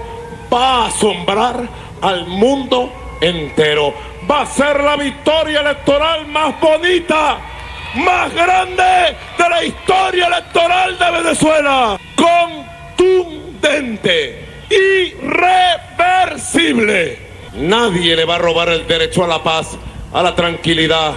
va a asombrar al mundo entero. Va a ser la victoria electoral más bonita, más grande de la historia electoral de Venezuela. Contundente, irreversible. Nadie le va a robar el derecho a la paz, a la tranquilidad.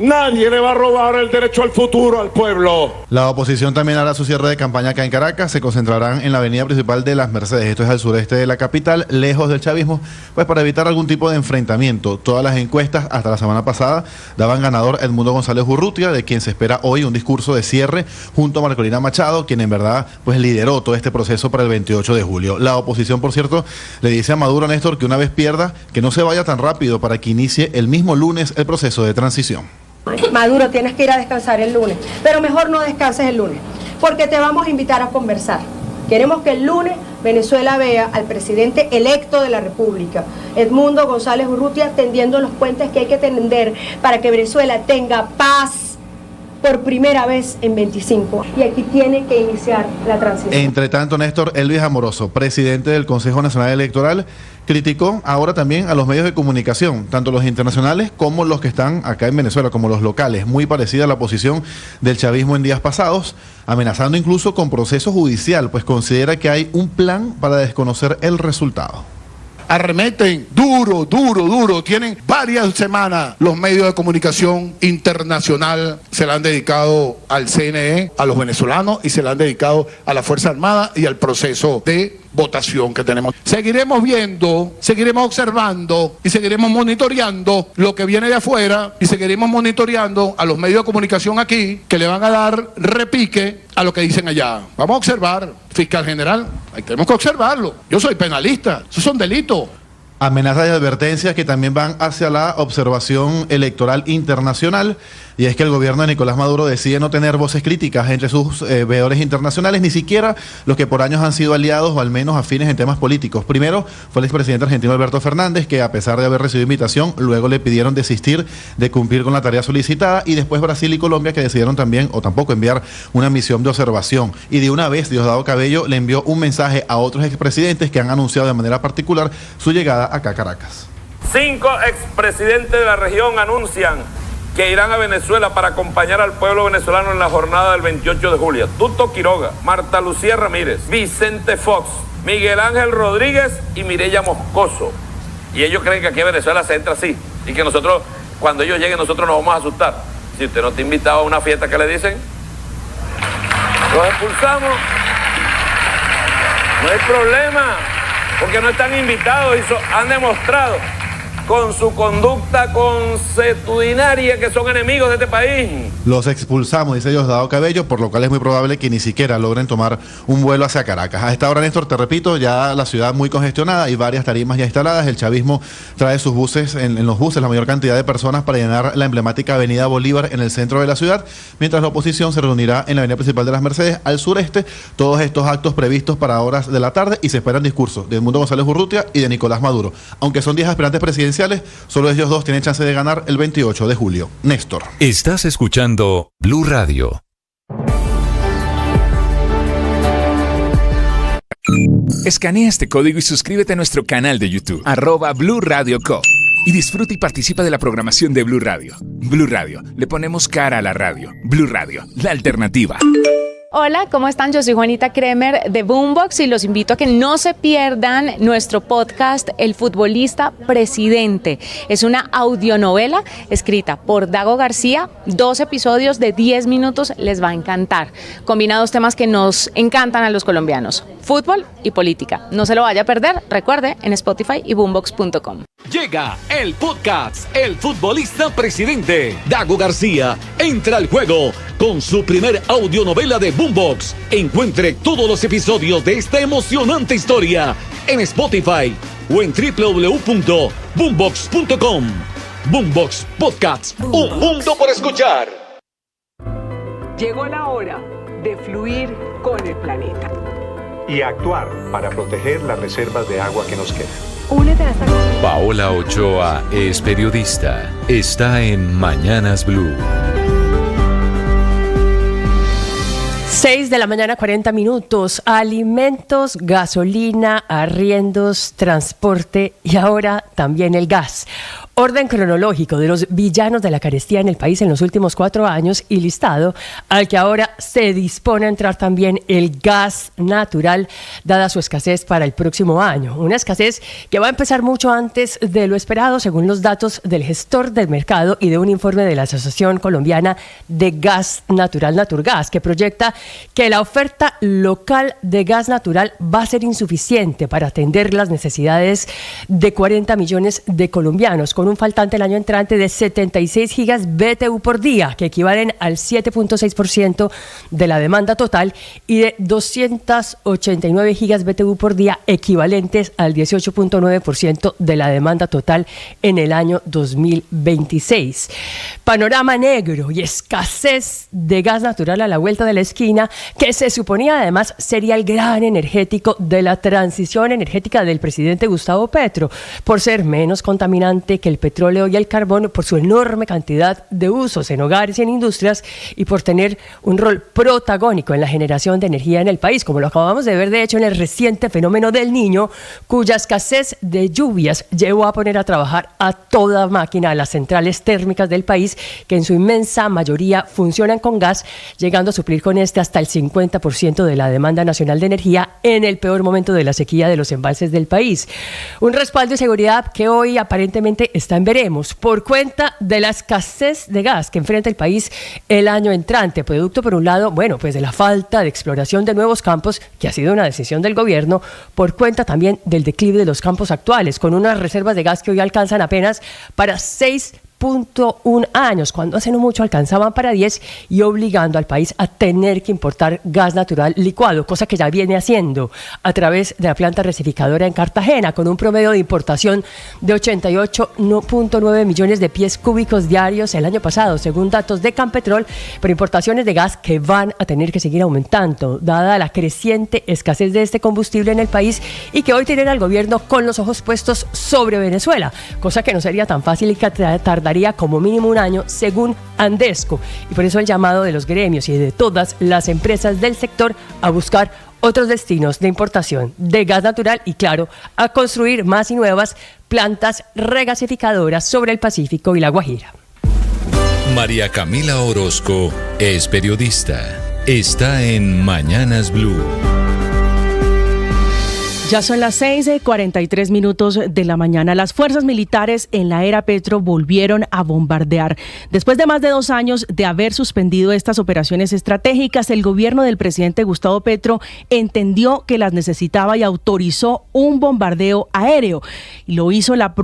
Nadie le va a robar el derecho al futuro al pueblo. La oposición también hará su cierre de campaña acá en Caracas. Se concentrarán en la avenida principal de Las Mercedes. Esto es al sureste de la capital, lejos del chavismo, pues para evitar algún tipo de enfrentamiento. Todas las encuestas hasta la semana pasada daban ganador Edmundo González Urrutia, de quien se espera hoy un discurso de cierre junto a María Corina Machado, quien en verdad pues lideró todo este proceso para el 28 de julio. La oposición, por cierto, le dice a Maduro, Néstor, que una vez pierda, que no se vaya tan rápido para que inicie el mismo lunes el proceso de transición. Maduro, tienes que ir a descansar el lunes, pero mejor no descanses el lunes, porque te vamos a invitar a conversar. Queremos que el lunes Venezuela vea al presidente electo de la República, Edmundo González Urrutia, tendiendo los puentes que hay que tender para que Venezuela tenga paz por primera vez en 25. Y aquí tiene que iniciar la transición. Entre tanto, Néstor, Elvis Amoroso, presidente del Consejo Nacional Electoral, criticó ahora también a los medios de comunicación, tanto los internacionales como los que están acá en Venezuela, como los locales, muy parecida a la posición del chavismo en días pasados, amenazando incluso con proceso judicial, pues considera que hay un plan para desconocer el resultado. Arremeten duro. Tienen varias semanas los medios de comunicación internacional. Se la han dedicado al CNE, a los venezolanos, y se la han dedicado a la Fuerza Armada y al proceso de votación que tenemos. Seguiremos viendo, seguiremos observando y seguiremos monitoreando lo que viene de afuera, y seguiremos monitoreando a los medios de comunicación aquí, que le van a dar repique a lo que dicen allá. Vamos a observar, fiscal general, ahí tenemos que observarlo. Yo soy penalista, esos son delitos. Amenazas y advertencias que también van hacia la observación electoral internacional, y es que el gobierno de Nicolás Maduro decide no tener voces críticas entre sus veedores internacionales, ni siquiera los que por años han sido aliados o al menos afines en temas políticos. Primero fue el expresidente argentino Alberto Fernández, que a pesar de haber recibido invitación, luego le pidieron desistir de cumplir con la tarea solicitada, y después Brasil y Colombia, que decidieron también o tampoco enviar una misión de observación. Y de una vez Diosdado Cabello le envió un mensaje a otros expresidentes que han anunciado de manera particular su llegada acá a Caracas. 5 expresidentes de la región anuncian que irán a Venezuela para acompañar al pueblo venezolano en la jornada del 28 de julio. Tuto Quiroga, Marta Lucía Ramírez, Vicente Fox, Miguel Ángel Rodríguez y Mireya Moscoso. Y ellos creen que aquí en Venezuela se entra así y que nosotros, cuando ellos lleguen, nosotros nos vamos a asustar. Si usted no está invitado a una fiesta, ¿qué le dicen? Los expulsamos. No hay problema, porque no están invitados y han demostrado con su conducta consuetudinaria que son enemigos de este país. Los expulsamos, dice Diosdado Cabello, por lo cual es muy probable que ni siquiera logren tomar un vuelo hacia Caracas. A esta hora, Néstor, te repito, ya la ciudad muy congestionada, hay varias tarimas ya instaladas, el chavismo trae sus buses, en los buses la mayor cantidad de personas para llenar la emblemática Avenida Bolívar en el centro de la ciudad, mientras la oposición se reunirá en la Avenida Principal de las Mercedes al sureste. Todos estos actos previstos para horas de la tarde, y se esperan discursos de Edmundo González Urrutia y de Nicolás Maduro. Aunque son 10 aspirantes presidenciales, solo ellos dos tienen chance de ganar el 28 de julio. Néstor. Estás escuchando Blue Radio. Escanea este código y suscríbete a nuestro canal de YouTube, @Blue Radio Co. Y disfruta y participa de la programación de Blue Radio. Blue Radio, le ponemos cara a la radio. Blue Radio, la alternativa. Hola, ¿cómo están? Yo soy Juanita Kremer de Boombox y los invito a que no se pierdan nuestro podcast El Futbolista Presidente. Es una audionovela escrita por Dago García, 2 episodios de 10 minutos, les va a encantar. Combina 2 temas que nos encantan a los colombianos, fútbol y política. No se lo vaya a perder, recuerde, en Spotify y boombox.com. Llega el podcast El Futbolista Presidente. Dago García entra al juego con su primer audionovela de Boombox. Encuentre todos los episodios de esta emocionante historia en Spotify o en www.boombox.com. Boombox Podcasts, un mundo por escuchar. Llegó la hora de fluir con el planeta y actuar para proteger las reservas de agua que nos quedan. Únete a esta cosa. Paola Ochoa es periodista. Está en Mañanas Blue. 6 de la mañana, 40 minutos. Alimentos, gasolina, arriendos, transporte y ahora también el gas. Orden cronológico de los villanos de la carestía en el país en los últimos 4 años y listado al que ahora se dispone a entrar también el gas natural, dada su escasez para el próximo año. Una escasez que va a empezar mucho antes de lo esperado, según los datos del gestor del mercado y de un informe de la Asociación Colombiana de Gas Natural, Naturgas, que proyecta que la oferta local de gas natural va a ser insuficiente para atender las necesidades de 40 millones de colombianos, con un faltante el año entrante de 76 gigas BTU por día, que equivalen al 7.6% de la demanda total, y de 289 gigas BTU por día, equivalentes al 18.9% de la demanda total en el año 2026. Panorama negro y escasez de gas natural a la vuelta de la esquina, que se suponía además sería el gran energético de la transición energética del presidente Gustavo Petro, por ser menos contaminante que el petróleo y el carbón, por su enorme cantidad de usos en hogares y en industrias y por tener un rol protagónico en la generación de energía en el país, como lo acabamos de ver de hecho en el reciente fenómeno del Niño, cuya escasez de lluvias llevó a poner a trabajar a toda máquina a las centrales térmicas del país, que en su inmensa mayoría funcionan con gas, llegando a suplir con este hasta el 50% de la demanda nacional de energía en el peor momento de la sequía de los embalses del país. Un respaldo y seguridad que hoy aparentemente está en veremos por cuenta de la escasez de gas que enfrenta el país el año entrante, producto por un lado, pues de la falta de exploración de nuevos campos, que ha sido una decisión del gobierno, por cuenta también del declive de los campos actuales, con unas reservas de gas que hoy alcanzan apenas para 6 6.1 años, cuando hace no mucho alcanzaban para 10 y obligando al país a tener que importar gas natural licuado, cosa que ya viene haciendo a través de la planta rectificadora en Cartagena, con un promedio de importación de 88.9 millones de pies cúbicos diarios el año pasado, según datos de Campetrol, pero importaciones de gas que van a tener que seguir aumentando, dada la creciente escasez de este combustible en el país y que hoy tienen al gobierno con los ojos puestos sobre Venezuela, cosa que no sería tan fácil y que tardaría como mínimo un año, según Andesco. Y por eso el llamado de los gremios y de todas las empresas del sector a buscar otros destinos de importación de gas natural y, claro, a construir más y nuevas plantas regasificadoras sobre el Pacífico y la Guajira. María Camila Orozco es periodista. Está en Mañanas Blue. Ya son las 6:43 de la mañana. Las fuerzas militares en la era Petro volvieron a bombardear. Después de más de 2 años de haber suspendido estas operaciones estratégicas, el gobierno del presidente Gustavo Petro entendió que las necesitaba y autorizó un bombardeo aéreo. Y lo hizo la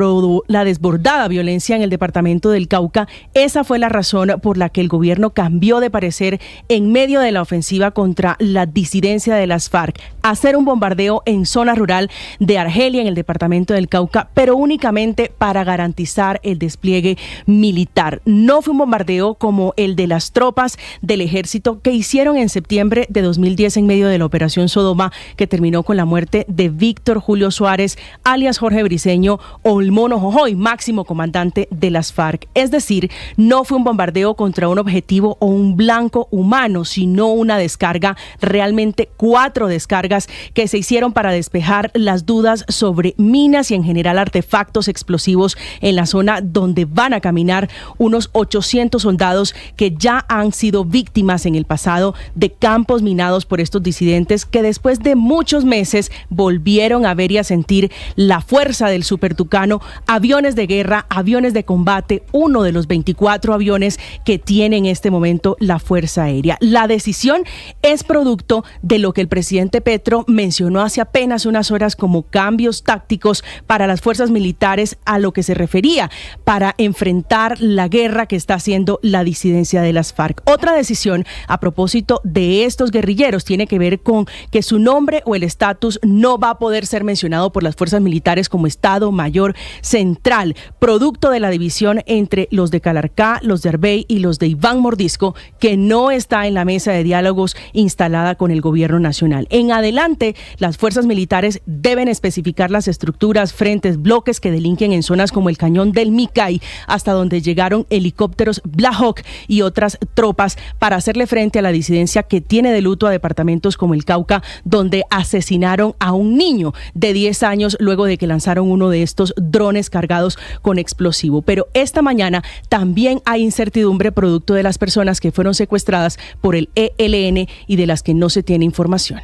desbordada violencia en el departamento del Cauca. Esa fue la razón por la que el gobierno cambió de parecer en medio de la ofensiva contra la disidencia de las FARC. Hacer un bombardeo en zona rural de Argelia, en el departamento del Cauca, pero únicamente para garantizar el despliegue militar. No fue un bombardeo como el de las tropas del ejército que hicieron en septiembre de 2010 en medio de la operación Sodoma, que terminó con la muerte de Víctor Julio Suárez, alias Jorge Briceño, o el Mono Jojoy, máximo comandante de las FARC. Es decir, no fue un bombardeo contra un objetivo o un blanco humano, sino una descarga, realmente 4 descargas que se hicieron para despejar las dudas sobre minas y en general artefactos explosivos en la zona donde van a caminar unos 800 soldados que ya han sido víctimas en el pasado de campos minados por estos disidentes que después de muchos meses volvieron a ver y a sentir la fuerza del supertucano, aviones de guerra, aviones de combate, uno de los 24 aviones que tiene en este momento la Fuerza Aérea. La decisión es producto de lo que el presidente Petro mencionó hace apenas unas horas como cambios tácticos para las fuerzas militares, a lo que se refería para enfrentar la guerra que está haciendo la disidencia de las FARC. Otra decisión a propósito de estos guerrilleros tiene que ver con que su nombre o el estatus no va a poder ser mencionado por las fuerzas militares como Estado Mayor Central, producto de la división entre los de Calarcá, los de Arbey y los de Iván Mordisco, que no está en la mesa de diálogos instalada con el gobierno nacional. En adelante, las fuerzas militares deben especificar las estructuras, frentes, bloques que delinquen en zonas como el cañón del Micay, hasta donde llegaron helicópteros Black Hawk y otras tropas para hacerle frente a la disidencia que tiene de luto a departamentos como el Cauca, donde asesinaron a un niño de 10 años luego de que lanzaron uno de estos drones cargados con explosivo. Pero esta mañana también hay incertidumbre producto de las personas que fueron secuestradas por el ELN y de las que no se tiene información.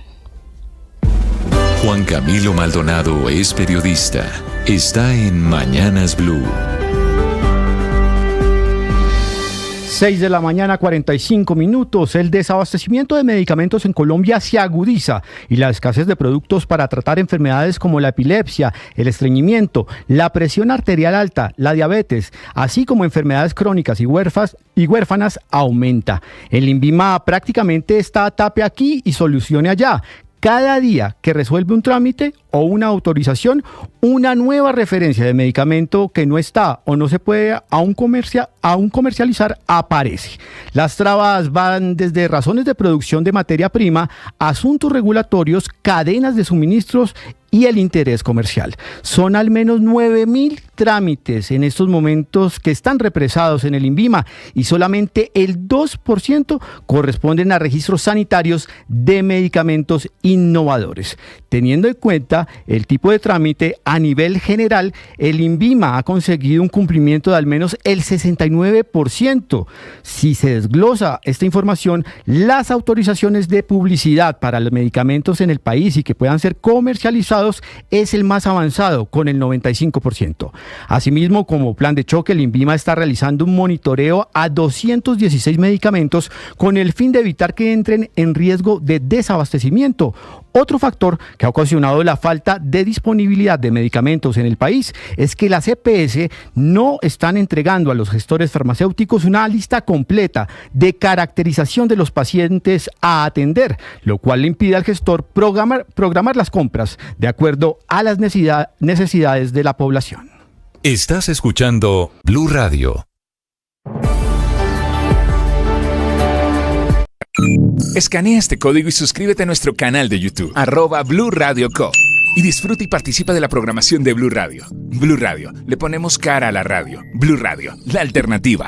Juan Camilo Maldonado es periodista. Está en Mañanas Blue. 6:45 a.m. El desabastecimiento de medicamentos en Colombia se agudiza y la escasez de productos para tratar enfermedades como la epilepsia, el estreñimiento, la presión arterial alta, la diabetes, así como enfermedades crónicas y huérfanas aumenta. El INVIMA prácticamente está a tape aquí y solucione allá. Cada día que resuelve un trámite o una autorización, una nueva referencia de medicamento que no está o no se puede aún comercializar aparece. Las trabas van desde razones de producción de materia prima, asuntos regulatorios, cadenas de suministros y el interés comercial. Son al menos 9.000 trámites en estos momentos que están represados en el INVIMA y solamente el 2% corresponden a registros sanitarios de medicamentos innovadores. Teniendo en cuenta el tipo de trámite a nivel general, el INVIMA ha conseguido un cumplimiento de al menos el 69%. Si se desglosa esta información, las autorizaciones de publicidad para los medicamentos en el país y que puedan ser comercializados es el más avanzado, con el 95%. Asimismo, como plan de choque, el INVIMA está realizando un monitoreo a 216 medicamentos con el fin de evitar que entren en riesgo de desabastecimiento Otro factor que ha ocasionado la falta de disponibilidad de medicamentos en el país es que las EPS no están entregando a los gestores farmacéuticos una lista completa de caracterización de los pacientes a atender, lo cual le impide al gestor programar las compras de acuerdo a las necesidades de la población. Estás escuchando Blue Radio. Escanea este código y suscríbete a nuestro canal de YouTube, @Blue Radio Co. Y disfruta y participa de la programación de Blue Radio. Blue Radio, le ponemos cara a la radio. Blue Radio, la alternativa.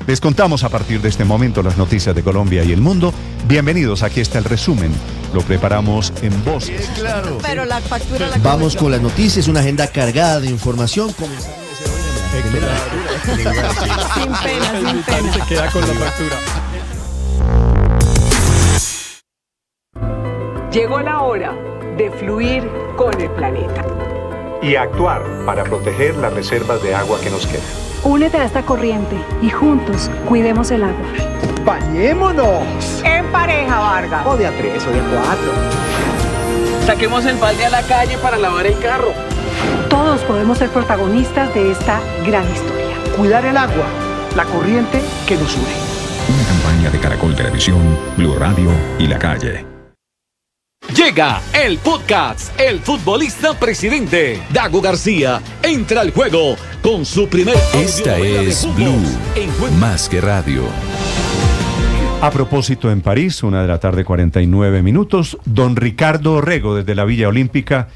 Les contamos a partir de este momento las noticias de Colombia y el mundo. Bienvenidos, aquí está el resumen. Lo preparamos en voces. Claro. Pero la factura la Vamos con las noticias, una agenda cargada de información. Sin pena, sin pena. Se queda con la factura. Llegó la hora de fluir con el planeta. Y actuar para proteger las reservas de agua que nos quedan. Únete a esta corriente y juntos cuidemos el agua. ¡Bañémonos! En pareja, Vargas. O de a 3 o de a 4. Saquemos el balde a la calle para lavar el carro. Todos podemos ser protagonistas de esta gran historia. Cuidar el agua, la corriente que nos une. Una campaña de Caracol Televisión, Blue Radio y La Calle. Llega el podcast El Futbolista Presidente. Dago García entra al juego con su primer... Esta es Blue, más que radio. A propósito, en París, 1:49 p.m, don Ricardo Orrego desde la Villa Olímpica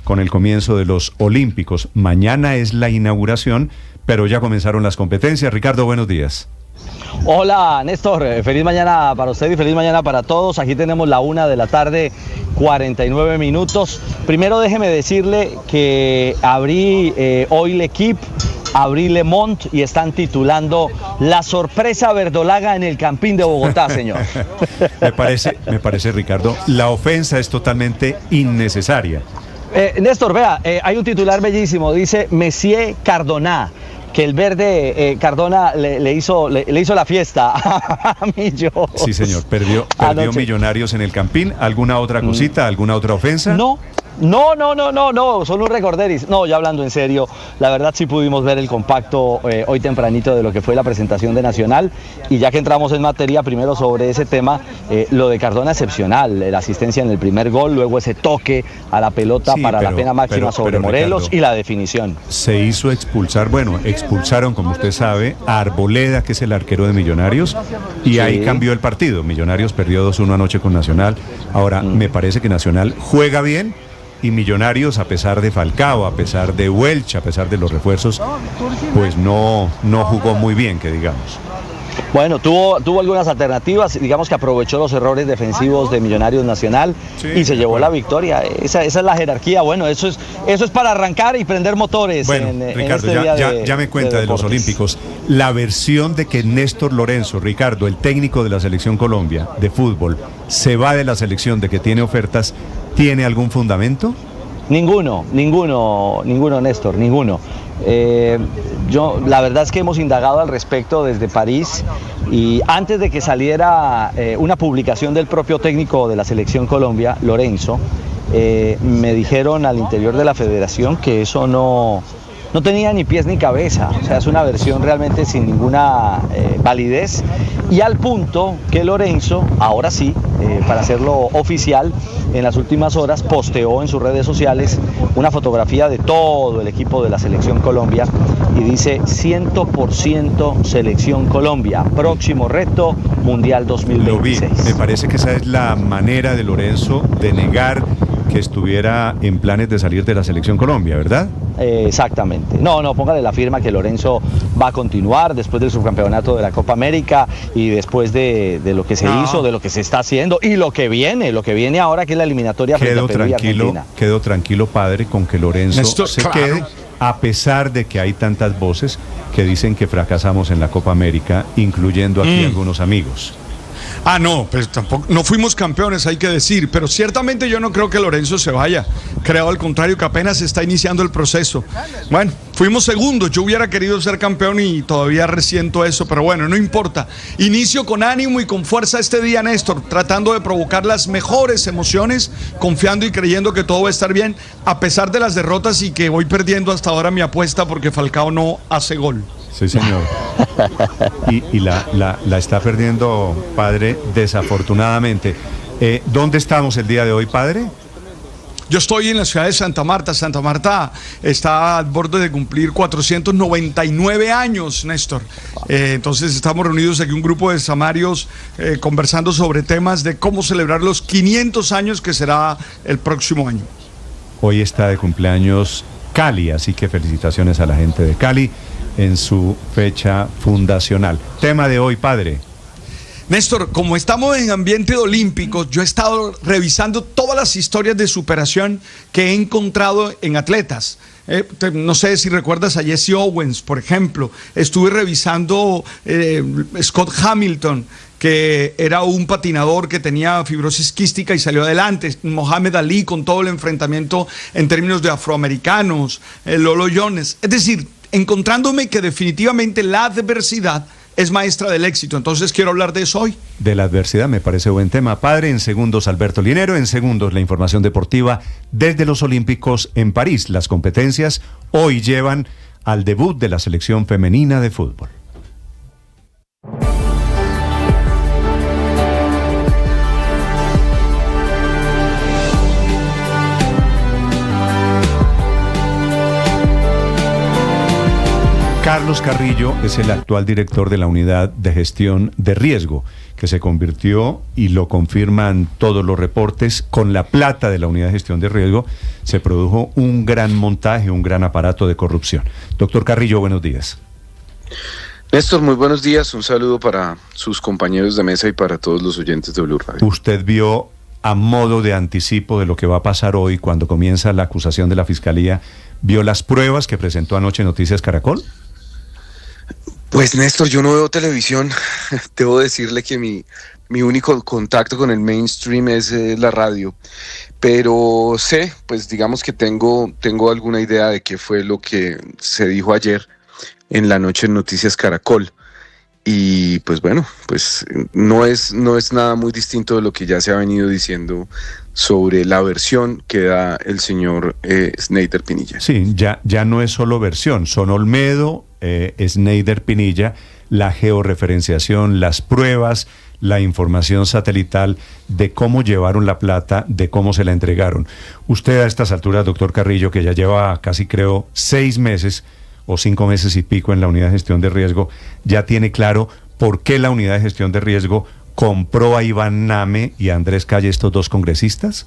con el comienzo de los Olímpicos. Mañana es la inauguración, pero ya comenzaron las competencias. Ricardo, buenos días. Hola Néstor, feliz mañana para usted y feliz mañana para todos. Aquí tenemos la 1:49 p.m. Primero déjeme decirle que abrí hoy L'Equipe, abrí Le Monde y están titulando La sorpresa verdolaga en el Campín de Bogotá, señor. Me parece, Ricardo, la ofensa es totalmente innecesaria. Néstor, vea, hay un titular bellísimo, dice Messier Cardona, que el verde Cardona le hizo la fiesta a Millos. Sí, señor, perdió Millonarios en el Campín. ¿Alguna otra cosita, alguna otra ofensa? No, solo un recorderis. No, ya hablando en serio, la verdad sí pudimos ver el compacto hoy tempranito de lo que fue la presentación de Nacional, y ya que entramos en materia, primero sobre ese tema, lo de Cardona excepcional, la asistencia en el primer gol, luego ese toque a la pelota para la pena máxima sobre Morelos, Ricardo, y la definición. Se hizo expulsar, expulsaron, como usted sabe, a Arboleda, que es el arquero de Millonarios, y sí, ahí cambió el partido. Millonarios perdió 2-1 anoche con Nacional. Ahora, me parece que Nacional juega bien, y Millonarios, a pesar de Falcao, a pesar de Welch, a pesar de los refuerzos, pues no jugó muy bien, que digamos. Bueno, tuvo algunas alternativas, digamos que aprovechó los errores defensivos de Millonarios Nacional, sí, y se llevó la victoria. Esa es la jerarquía. Bueno, eso es para arrancar y prender motores. Bueno, Ricardo, ya me cuenta de los Olímpicos. La versión de que Néstor Lorenzo, Ricardo, el técnico de la Selección Colombia de fútbol, se va de la selección, de que tiene ofertas, ¿tiene algún fundamento? Ninguno, Néstor, ninguno. La verdad es que hemos indagado al respecto desde París, y antes de que saliera una publicación del propio técnico de la Selección Colombia, Lorenzo, me dijeron al interior de la federación que eso no tenía ni pies ni cabeza. O sea, es una versión realmente sin ninguna validez, y al punto que Lorenzo, ahora sí, para hacerlo oficial, en las últimas horas posteó en sus redes sociales una fotografía de todo el equipo de la Selección Colombia y dice 100% Selección Colombia, próximo reto Mundial 2026. Lo vi. Me parece que esa es la manera de Lorenzo de negar que estuviera en planes de salir de la Selección Colombia, ¿verdad? Exactamente. No, póngale la firma que Lorenzo va a continuar después del subcampeonato de la Copa América y después de lo que se hizo, de lo que se está haciendo y lo que viene ahora, que es la eliminatoria frente a Perú y Argentina. Quedo tranquilo, padre, con que Lorenzo quede, a pesar de que hay tantas voces que dicen que fracasamos en la Copa América, incluyendo aquí algunos amigos. No, pues tampoco, no fuimos campeones, hay que decir, pero ciertamente yo no creo que Lorenzo se vaya. Creo al contrario que apenas está iniciando el proceso. Bueno, fuimos segundos, yo hubiera querido ser campeón y todavía resiento eso, pero bueno, no importa. Inicio con ánimo y con fuerza este día, Néstor, tratando de provocar las mejores emociones, confiando y creyendo que todo va a estar bien, a pesar de las derrotas y que voy perdiendo hasta ahora mi apuesta porque Falcao no hace gol. Sí, señor. Y la está perdiendo, padre, desafortunadamente. ¿Dónde estamos el día de hoy, padre? Yo estoy en la ciudad de Santa Marta. Santa Marta está al borde de cumplir 499 años, Néstor. Entonces estamos reunidos aquí un grupo de samarios conversando sobre temas de cómo celebrar los 500 años que será el próximo año. Hoy está de cumpleaños Cali, así que felicitaciones a la gente de Cali en su fecha fundacional. Tema de hoy, padre. Néstor, como estamos en ambiente olímpico, yo he estado revisando todas las historias de superación que he encontrado en atletas. No sé si recuerdas a Jesse Owens, por ejemplo. Estuve revisando Scott Hamilton, que era un patinador que tenía fibrosis quística y salió adelante. Mohamed Ali, con todo el enfrentamiento en términos de afroamericanos. Lolo Jones. Es decir, encontrándome que definitivamente la adversidad es maestra del éxito. Entonces quiero hablar de eso hoy. De la adversidad me parece buen tema. Padre, en segundos Alberto Linero, en segundos la información deportiva desde los Olímpicos en París. Las competencias hoy llevan al debut de la selección femenina de fútbol. Carlos Carrillo es el actual director de la Unidad de Gestión de Riesgo, que se convirtió, y lo confirman todos los reportes, con la plata de la Unidad de Gestión de Riesgo se produjo un gran montaje, un gran aparato de corrupción. Doctor Carrillo, buenos días. Néstor, muy buenos días. Un saludo para sus compañeros de mesa y para todos los oyentes de Blue Radio. ¿Usted vio, a modo de anticipo de lo que va a pasar hoy cuando comienza la acusación de la Fiscalía, vio las pruebas que presentó anoche Noticias Caracol? Pues Néstor, yo no veo televisión. Debo decirle que mi único contacto con el mainstream es la radio. Pero sé, pues digamos que tengo alguna idea de qué fue lo que se dijo ayer en la noche en Noticias Caracol. Y pues bueno, pues no es nada muy distinto de lo que ya se ha venido diciendo sobre la versión que da el señor Sneider Pinilla. Sí, ya no es solo versión, son Olmedo, Sneider Pinilla, la georreferenciación, las pruebas, la información satelital de cómo llevaron la plata, de cómo se la entregaron. Usted a estas alturas, doctor Carrillo, que ya lleva casi creo 6 meses o 5 meses y pico en la Unidad de Gestión de Riesgo, ya tiene claro por qué la Unidad de Gestión de Riesgo compró a Iván Name y a Andrés Calle, estos dos congresistas.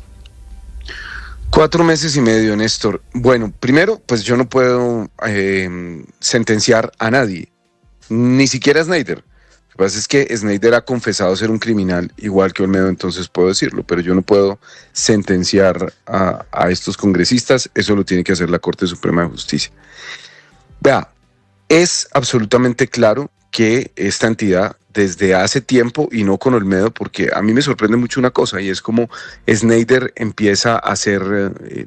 4 meses y medio, Néstor. Bueno, primero, pues yo no puedo sentenciar a nadie, ni siquiera a Sneider. Lo que pasa es que Sneider ha confesado ser un criminal, igual que Olmedo, entonces puedo decirlo, pero yo no puedo sentenciar a estos congresistas, eso lo tiene que hacer la Corte Suprema de Justicia. Vea, es absolutamente claro que esta entidad desde hace tiempo, y no con Olmedo, porque a mí me sorprende mucho una cosa, y es como Sneider empieza a hacer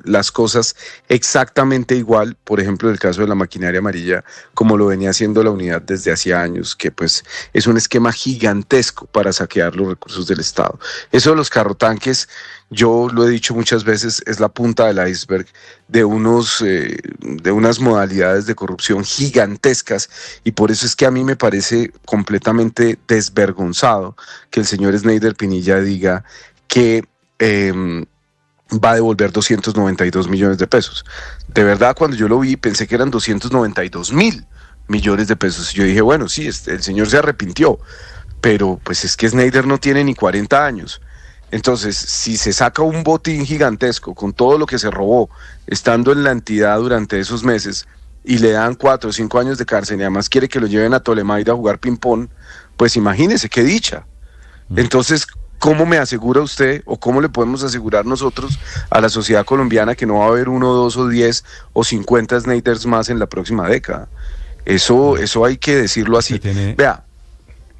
las cosas exactamente igual, por ejemplo, en el caso de la maquinaria amarilla, como lo venía haciendo la unidad desde hacía años, que pues es un esquema gigantesco para saquear los recursos del Estado. Eso de los carrotanques, yo lo he dicho muchas veces, es la punta del iceberg de unas modalidades de corrupción gigantescas, y por eso es que a mí me parece completamente desvergonzado que el señor Sneider Pinilla diga que va a devolver 292 millones de pesos. De verdad, cuando yo lo vi, pensé que eran 292.000 millones de pesos. Y yo dije, bueno, sí, el señor se arrepintió, pero pues es que Sneider no tiene ni 40 años. Entonces, si se saca un botín gigantesco con todo lo que se robó, estando en la entidad durante esos meses, y le dan 4 o 5 años de cárcel, y además quiere que lo lleven a Tolemaida a jugar ping-pong, pues imagínese, qué dicha. Entonces, ¿cómo me asegura usted, o cómo le podemos asegurar nosotros a la sociedad colombiana que no va a haber 1, 2 o 10 o 50 Sneiders más en la próxima década? Eso hay que decirlo así. Vea,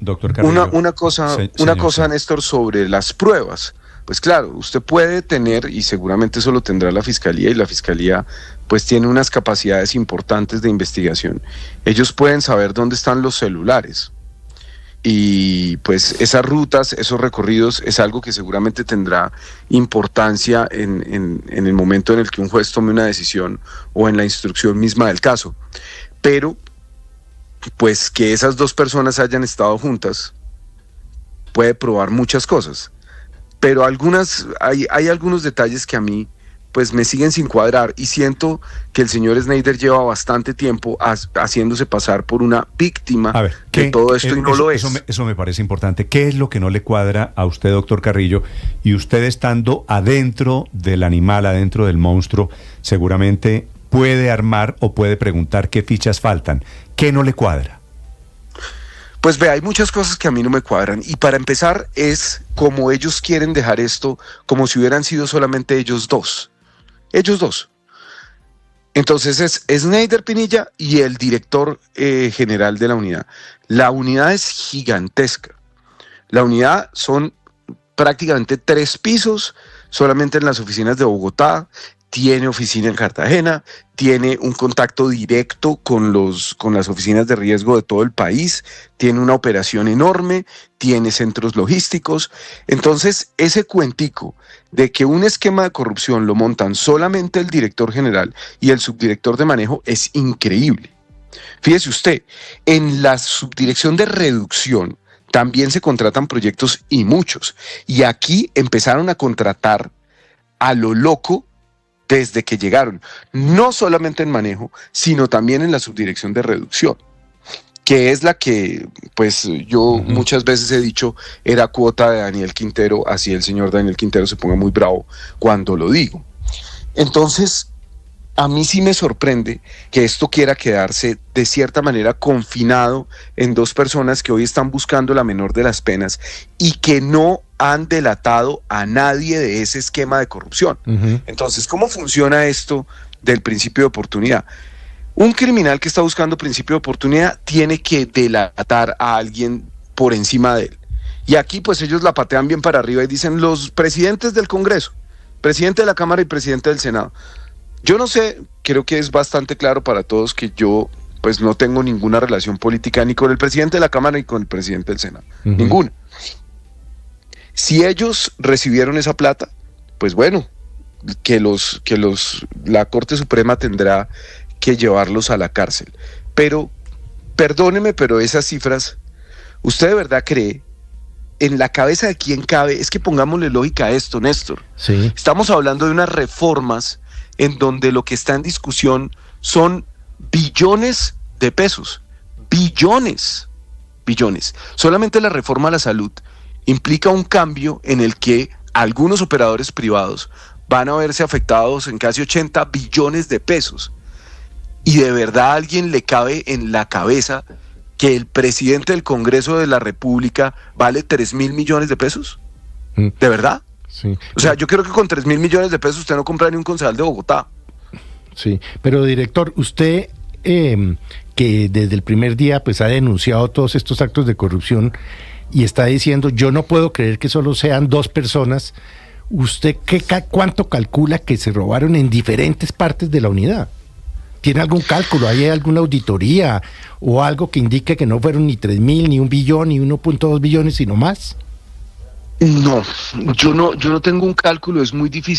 doctor Carrillo. Una cosa, Néstor, sobre las pruebas. Pues claro, usted puede tener, y seguramente eso lo tendrá la Fiscalía, y la Fiscalía pues tiene unas capacidades importantes de investigación. Ellos pueden saber dónde están los celulares. Y pues esas rutas, esos recorridos, es algo que seguramente tendrá importancia en el momento en el que un juez tome una decisión o en la instrucción misma del caso. Pero, pues que esas dos personas hayan estado juntas puede probar muchas cosas. Pero hay algunos detalles que a mí pues me siguen sin cuadrar, y siento que el señor Snyder lleva bastante tiempo haciéndose pasar por una víctima de todo esto y no lo es. Eso me parece importante. ¿Qué es lo que no le cuadra a usted, doctor Carrillo? Y usted estando adentro del animal, adentro del monstruo, seguramente puede armar o puede preguntar qué fichas faltan. ¿Qué no le cuadra? Pues hay muchas cosas que a mí no me cuadran, y para empezar es como ellos quieren dejar esto como si hubieran sido solamente ellos dos. Entonces es Snyder Pinilla y el director general de la unidad. La unidad es gigantesca. La unidad son prácticamente 3 pisos, solamente en las oficinas de Bogotá. Tiene oficina en Cartagena, tiene un contacto directo con las oficinas de riesgo de todo el país, tiene una operación enorme, tiene centros logísticos. Entonces, ese cuentico de que un esquema de corrupción lo montan solamente el director general y el subdirector de manejo es increíble. Fíjese usted, en la subdirección de reducción también se contratan proyectos, y muchos. Y aquí empezaron a contratar a lo loco desde que llegaron, no solamente en manejo, sino también en la subdirección de reducción, que es la que, pues yo muchas veces he dicho, era cuota de Daniel Quintero, así el señor Daniel Quintero se ponga muy bravo cuando lo digo. Entonces, a mí sí me sorprende que esto quiera quedarse de cierta manera confinado en 2 personas que hoy están buscando la menor de las penas y que no han delatado a nadie de ese esquema de corrupción. Entonces, ¿cómo funciona esto del principio de oportunidad? Un criminal que está buscando principio de oportunidad tiene que delatar a alguien por encima de él. Y aquí pues ellos la patean bien para arriba y dicen los presidentes del Congreso, presidente de la Cámara y presidente del Senado. Yo no sé, creo que es bastante claro para todos que yo pues no tengo ninguna relación política ni con el presidente de la Cámara ni con el presidente del Senado, ninguna. Si ellos recibieron esa plata, pues bueno, la Corte Suprema tendrá que llevarlos a la cárcel. Pero, perdóneme, pero esas cifras, ¿usted de verdad cree? En la cabeza de quién cabe, es que pongámosle lógica a esto, Néstor. Sí. Estamos hablando de unas reformas en donde lo que está en discusión son billones de pesos. Billones. Solamente la reforma a la salud implica un cambio en el que algunos operadores privados van a verse afectados en casi 80 billones de pesos. ¿Y de verdad a alguien le cabe en la cabeza que el presidente del Congreso de la República vale 3.000 millones de pesos? ¿De verdad? Sí. O sea, yo creo que con 3.000 millones de pesos usted no compra ni un concejal de Bogotá. Sí, pero director, usted que desde el primer día pues ha denunciado todos estos actos de corrupción y está diciendo, yo no puedo creer que solo sean 2 personas, ¿usted cuánto calcula que se robaron en diferentes partes de la unidad? ¿Tiene algún cálculo? ¿Hay alguna auditoría o algo que indique que no fueron ni 3.000, ni 1 billón, ni 1.2 billones, sino más? No, yo no tengo un cálculo, es muy difícil.